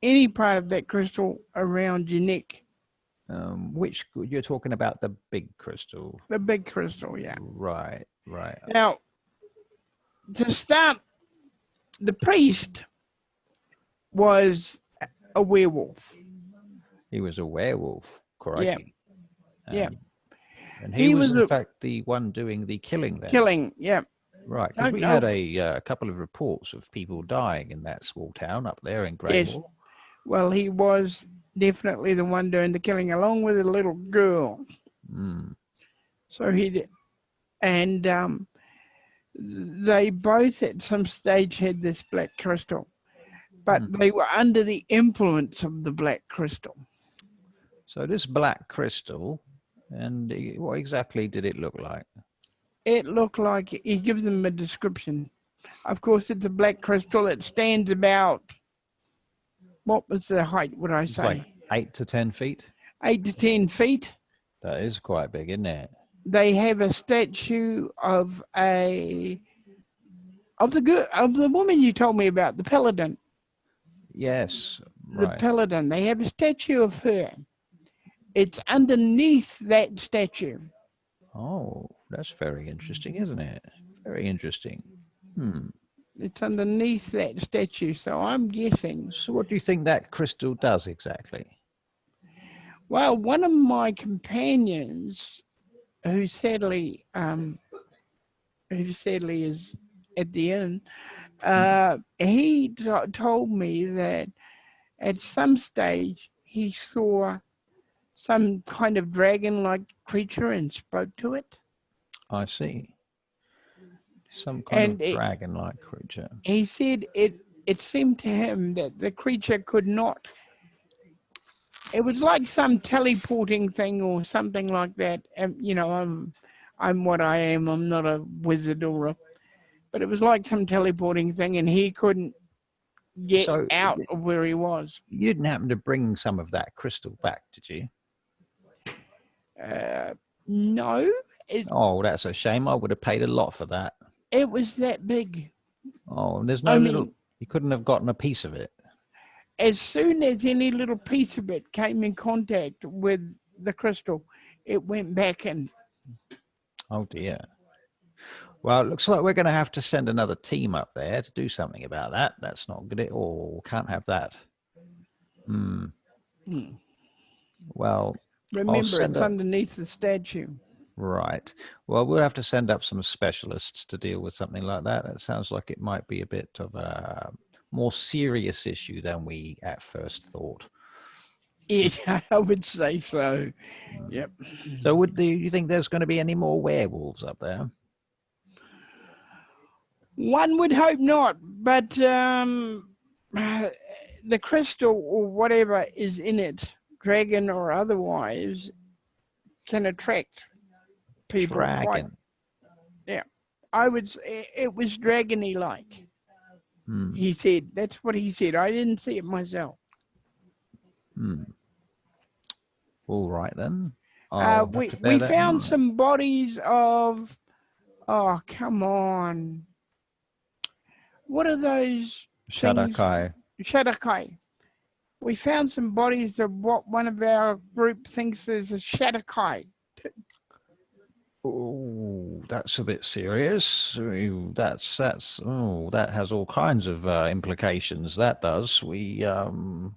[SPEAKER 1] any part of that crystal around your neck.
[SPEAKER 2] Which you're talking about the big crystal?
[SPEAKER 1] The big crystal, yeah.
[SPEAKER 2] Right.
[SPEAKER 1] Now, to start, the priest was a werewolf.
[SPEAKER 2] He was a werewolf, correct?
[SPEAKER 1] Yeah.
[SPEAKER 2] And he was in fact the one doing the killing then?
[SPEAKER 1] Killing, yeah.
[SPEAKER 2] Right, because we had a couple of reports of people dying in that small town up there in Greymore.
[SPEAKER 1] Yes. Well, he was definitely the one doing the killing, along with a little girl. So he did. And they both at some stage had this black crystal, but they were under the influence of the black crystal.
[SPEAKER 2] So this black crystal, and what exactly did it look like?
[SPEAKER 1] It looked like, he gives them a description. Of course, it's a black crystal. It stands about, what was the height, would I say?
[SPEAKER 2] Like 8 to 10 feet?
[SPEAKER 1] 8 to 10 feet.
[SPEAKER 2] That is quite big, isn't it?
[SPEAKER 1] They have a statue of the woman you told me about, the paladin.
[SPEAKER 2] Yes, right.
[SPEAKER 1] The paladin. They have a statue of her. It's underneath that statue.
[SPEAKER 2] Oh, that's very interesting, isn't it? Very interesting.
[SPEAKER 1] It's underneath that statue, so I'm guessing.
[SPEAKER 2] So what do you think that crystal does exactly?
[SPEAKER 1] Well, one of my companions, who sadly is at the inn, he told me that at some stage he saw some kind of dragon-like creature and spoke to it.
[SPEAKER 2] I see. Some kind of dragon-like creature.
[SPEAKER 1] He said it it seemed to him that the creature could not. It was like some teleporting thing or something like that. You know, I'm what I am. I'm not a wizard but it was like some teleporting thing, and he couldn't get
[SPEAKER 2] So
[SPEAKER 1] out of where he was.
[SPEAKER 2] you didn't happen to bring some of that crystal back, did you?
[SPEAKER 1] No,
[SPEAKER 2] Oh, that's a shame. I would have paid a lot for that.
[SPEAKER 1] it was that big.
[SPEAKER 2] Oh, and there's
[SPEAKER 1] I
[SPEAKER 2] no little.
[SPEAKER 1] mean,
[SPEAKER 2] You couldn't have gotten a piece of it.
[SPEAKER 1] as soon as any little piece of it came in contact with the crystal, it went back in.
[SPEAKER 2] Oh dear. Well, it looks like we're going to have to send another team up there to do something about that. That's not good at all. Can't have that. Well, I'll
[SPEAKER 1] Remember,
[SPEAKER 2] send
[SPEAKER 1] it's
[SPEAKER 2] up.
[SPEAKER 1] underneath the statue.
[SPEAKER 2] Right. Well, we'll have to send up some specialists to deal with something like that. It sounds like it might be a bit of a more serious issue than we at first thought.
[SPEAKER 1] Yeah, I would say so. Yep.
[SPEAKER 2] So, do you think there's going to be any more werewolves up there?
[SPEAKER 1] One would hope not, but the crystal or whatever is in it, dragon or otherwise, can attract people quite.
[SPEAKER 2] Dragon.
[SPEAKER 1] Yeah, I would say it was dragony like. He said that's what he said. I didn't see it myself.
[SPEAKER 2] All right then. I'll have to bear
[SPEAKER 1] We
[SPEAKER 2] that in
[SPEAKER 1] found
[SPEAKER 2] mind.
[SPEAKER 1] some bodies of. Oh, come on! What are those things?
[SPEAKER 2] Shadakai.
[SPEAKER 1] Shadakai. We found some bodies of what one of our group thinks is a Shadakai.
[SPEAKER 2] Oh, that's a bit serious. Ooh, that has all kinds of implications. That does. All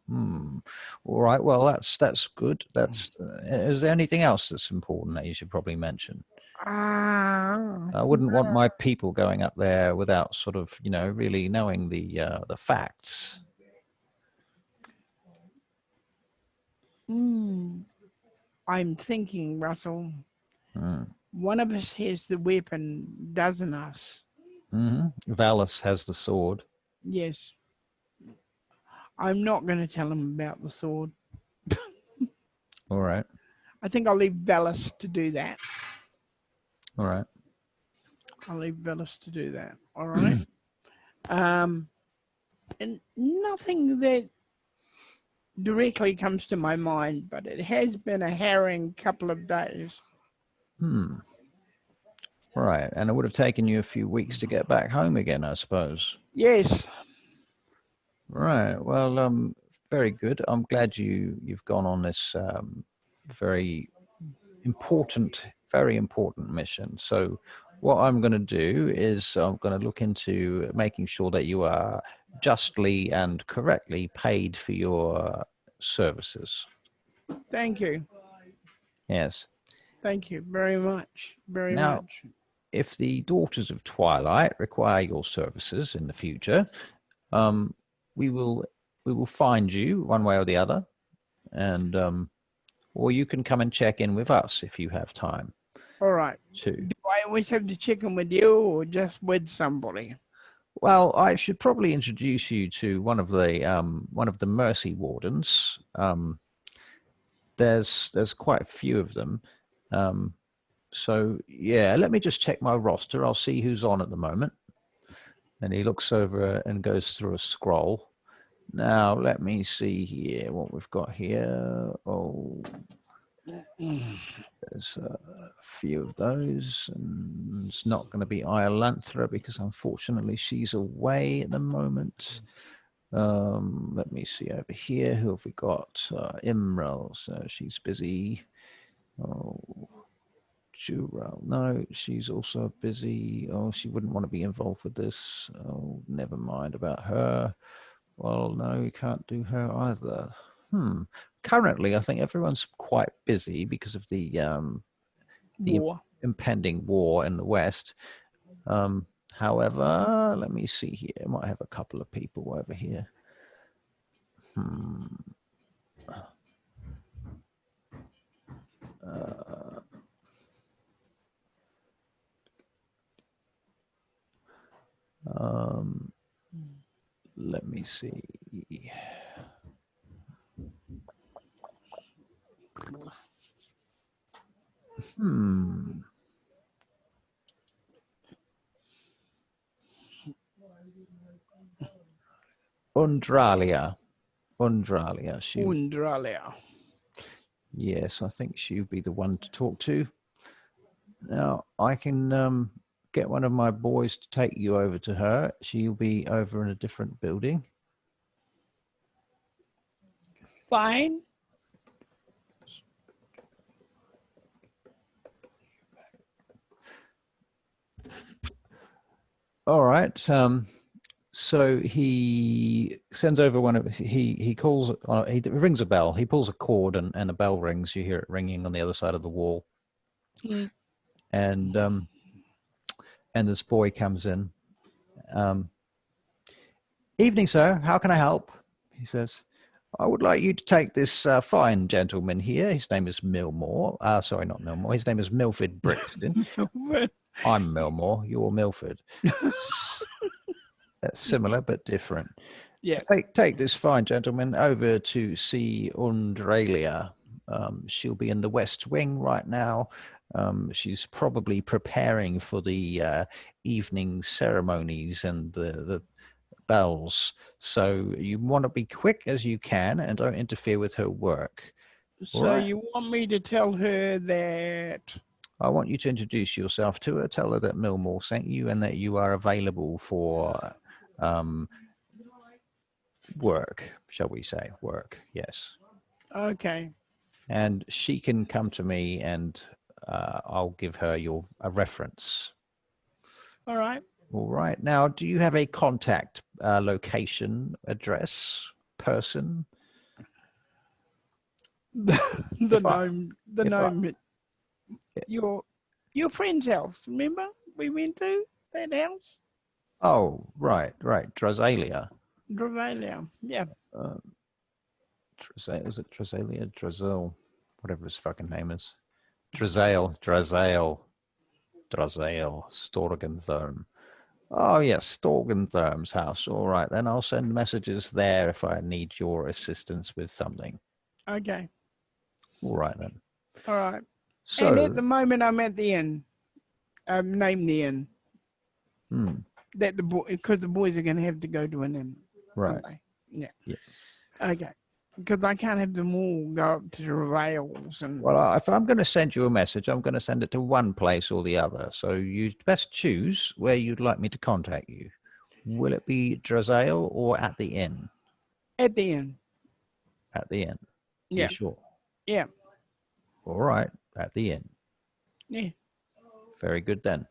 [SPEAKER 2] right. Well, that's good. Is there anything else that's important that you should probably mention? I wouldn't want my people going up there without sort of, really knowing the facts.
[SPEAKER 1] I'm thinking, Russell. One of us has the weapon, doesn't us?
[SPEAKER 2] Valus has the sword.
[SPEAKER 1] Yes. I'm not going to tell him about the sword.
[SPEAKER 2] All right.
[SPEAKER 1] I think I'll leave Valus to do that.
[SPEAKER 2] All right.
[SPEAKER 1] I'll leave Valus to do that. All right. And nothing that directly comes to my mind, but it has been a harrowing couple of days.
[SPEAKER 2] Right. And it would have taken you a few weeks to get back home again, I suppose.
[SPEAKER 1] Yes.
[SPEAKER 2] Right. Well, very good. I'm glad you've gone on this very important mission. So what I'm going to do is I'm going to look into making sure that you are justly and correctly paid for your services.
[SPEAKER 1] Thank you.
[SPEAKER 2] Yes.
[SPEAKER 1] Thank you very much. Very much.
[SPEAKER 2] If the Daughters of Twilight require your services in the future, we will find you one way or the other, and or you can come and check in with us if you have time.
[SPEAKER 1] All right.
[SPEAKER 2] Too.
[SPEAKER 1] Do I always have to check in with you or just with somebody?
[SPEAKER 2] Well, I should probably introduce you to one of the Mercy Wardens. There's quite a few of them. So yeah, let me just check my roster. I'll see who's on at the moment. And he looks over and goes through a scroll. Now, let me see here what we've got here. Oh, there's a few of those. And it's not going to be Iolanthra because unfortunately she's away at the moment. Let me see over here. Who have we got? Imrel. So she's busy. Oh, Jural. No, she's also busy. Oh, she wouldn't want to be involved with this. Oh, never mind about her. Well, no, we can't do her either. Currently, I think everyone's quite busy because of the
[SPEAKER 1] War.
[SPEAKER 2] impending war in the West. However, let me see here. I might have a couple of people over here. let me see. Undralia.
[SPEAKER 1] Undralia.
[SPEAKER 2] Yes, I think she would be the one to talk to. Now, I can get one of my boys to take you over to her. She'll be over in a different building.
[SPEAKER 1] Fine.
[SPEAKER 2] All right. So he sends over one of he calls. He rings a bell. He pulls a cord and a bell rings. You hear it ringing on the other side of the wall.
[SPEAKER 1] Mm.
[SPEAKER 2] And this boy comes in. Evening, sir. How can I help? He says, I would like you to take this fine gentleman here. His name is Milmore. Sorry, not Milmore. His name is Milford Brixton. I'm Milmore. You're Milford. That's similar but different.
[SPEAKER 1] Yeah.
[SPEAKER 2] Take this fine gentleman over to see Undralia. She'll be in the West Wing right now. She's probably preparing for the evening ceremonies and the bells. So you want to be quick as you can and don't interfere with her work.
[SPEAKER 1] So you want me to tell her that?
[SPEAKER 2] I want you to introduce yourself to her. Tell her that Milmore sent you and that you are available for work, shall we say. Work, yes.
[SPEAKER 1] Okay.
[SPEAKER 2] And she can come to me and I'll give her a reference.
[SPEAKER 1] All right.
[SPEAKER 2] All right. Now, do you have a contact location, address, person?
[SPEAKER 1] The gnome. Your friend's house. Remember we went to that house?
[SPEAKER 2] Oh, right. Drazalia.
[SPEAKER 1] Yeah.
[SPEAKER 2] Is it Drazalia? Drazel, whatever his fucking name is. Drazael, Storgentherm. Oh, yes, Storgentherm's house. All right, then I'll send messages there if I need your assistance with something.
[SPEAKER 1] Okay.
[SPEAKER 2] All right, then.
[SPEAKER 1] All right.
[SPEAKER 2] So,
[SPEAKER 1] and at the moment, I'm at the inn. Name the inn. That because the boys are going to have to go to an inn.
[SPEAKER 2] Right.
[SPEAKER 1] Yeah. Okay. Because I can't have them all go up to the rails and.
[SPEAKER 2] Well, if I'm going to send you a message, I'm going to send it to one place or the other. So you'd best choose where you'd like me to contact you. Will it be Drazael or at the inn?
[SPEAKER 1] At the inn.
[SPEAKER 2] At the inn.
[SPEAKER 1] Yeah.
[SPEAKER 2] You sure?
[SPEAKER 1] Yeah.
[SPEAKER 2] All right. At the inn.
[SPEAKER 1] Yeah.
[SPEAKER 2] Very good then.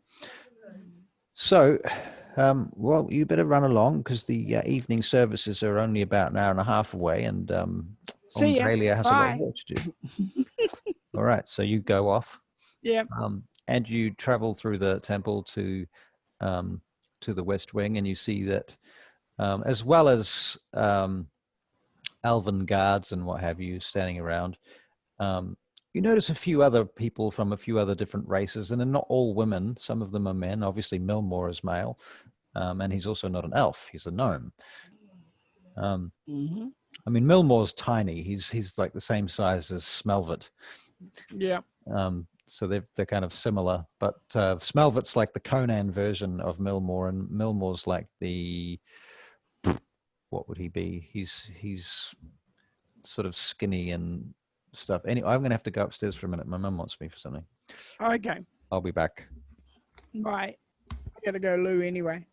[SPEAKER 2] So, well, you better run along because the evening services are only about an hour and a half away, and Australia has a lot of work to do. All right, so you go off.
[SPEAKER 1] Yeah.
[SPEAKER 2] And you travel through the temple to the West Wing, and you see that, as well as elven guards and what have you standing around, you notice a few other people from a few other different races, and they're not all women. Some of them are men. Obviously, Milmore is male, and he's also not an elf. He's a gnome. I mean, Milmore's tiny. He's like the same size as Smelvert.
[SPEAKER 1] Yeah.
[SPEAKER 2] So they're kind of similar, but Smelvert's like the Conan version of Milmore, and Milmore's like the what would he be? He's sort of skinny and stuff. Anyway, I'm going to have to go upstairs for a minute. My mum wants me for something.
[SPEAKER 1] Okay.
[SPEAKER 2] I'll be back.
[SPEAKER 1] Bye. I got to go loo anyway.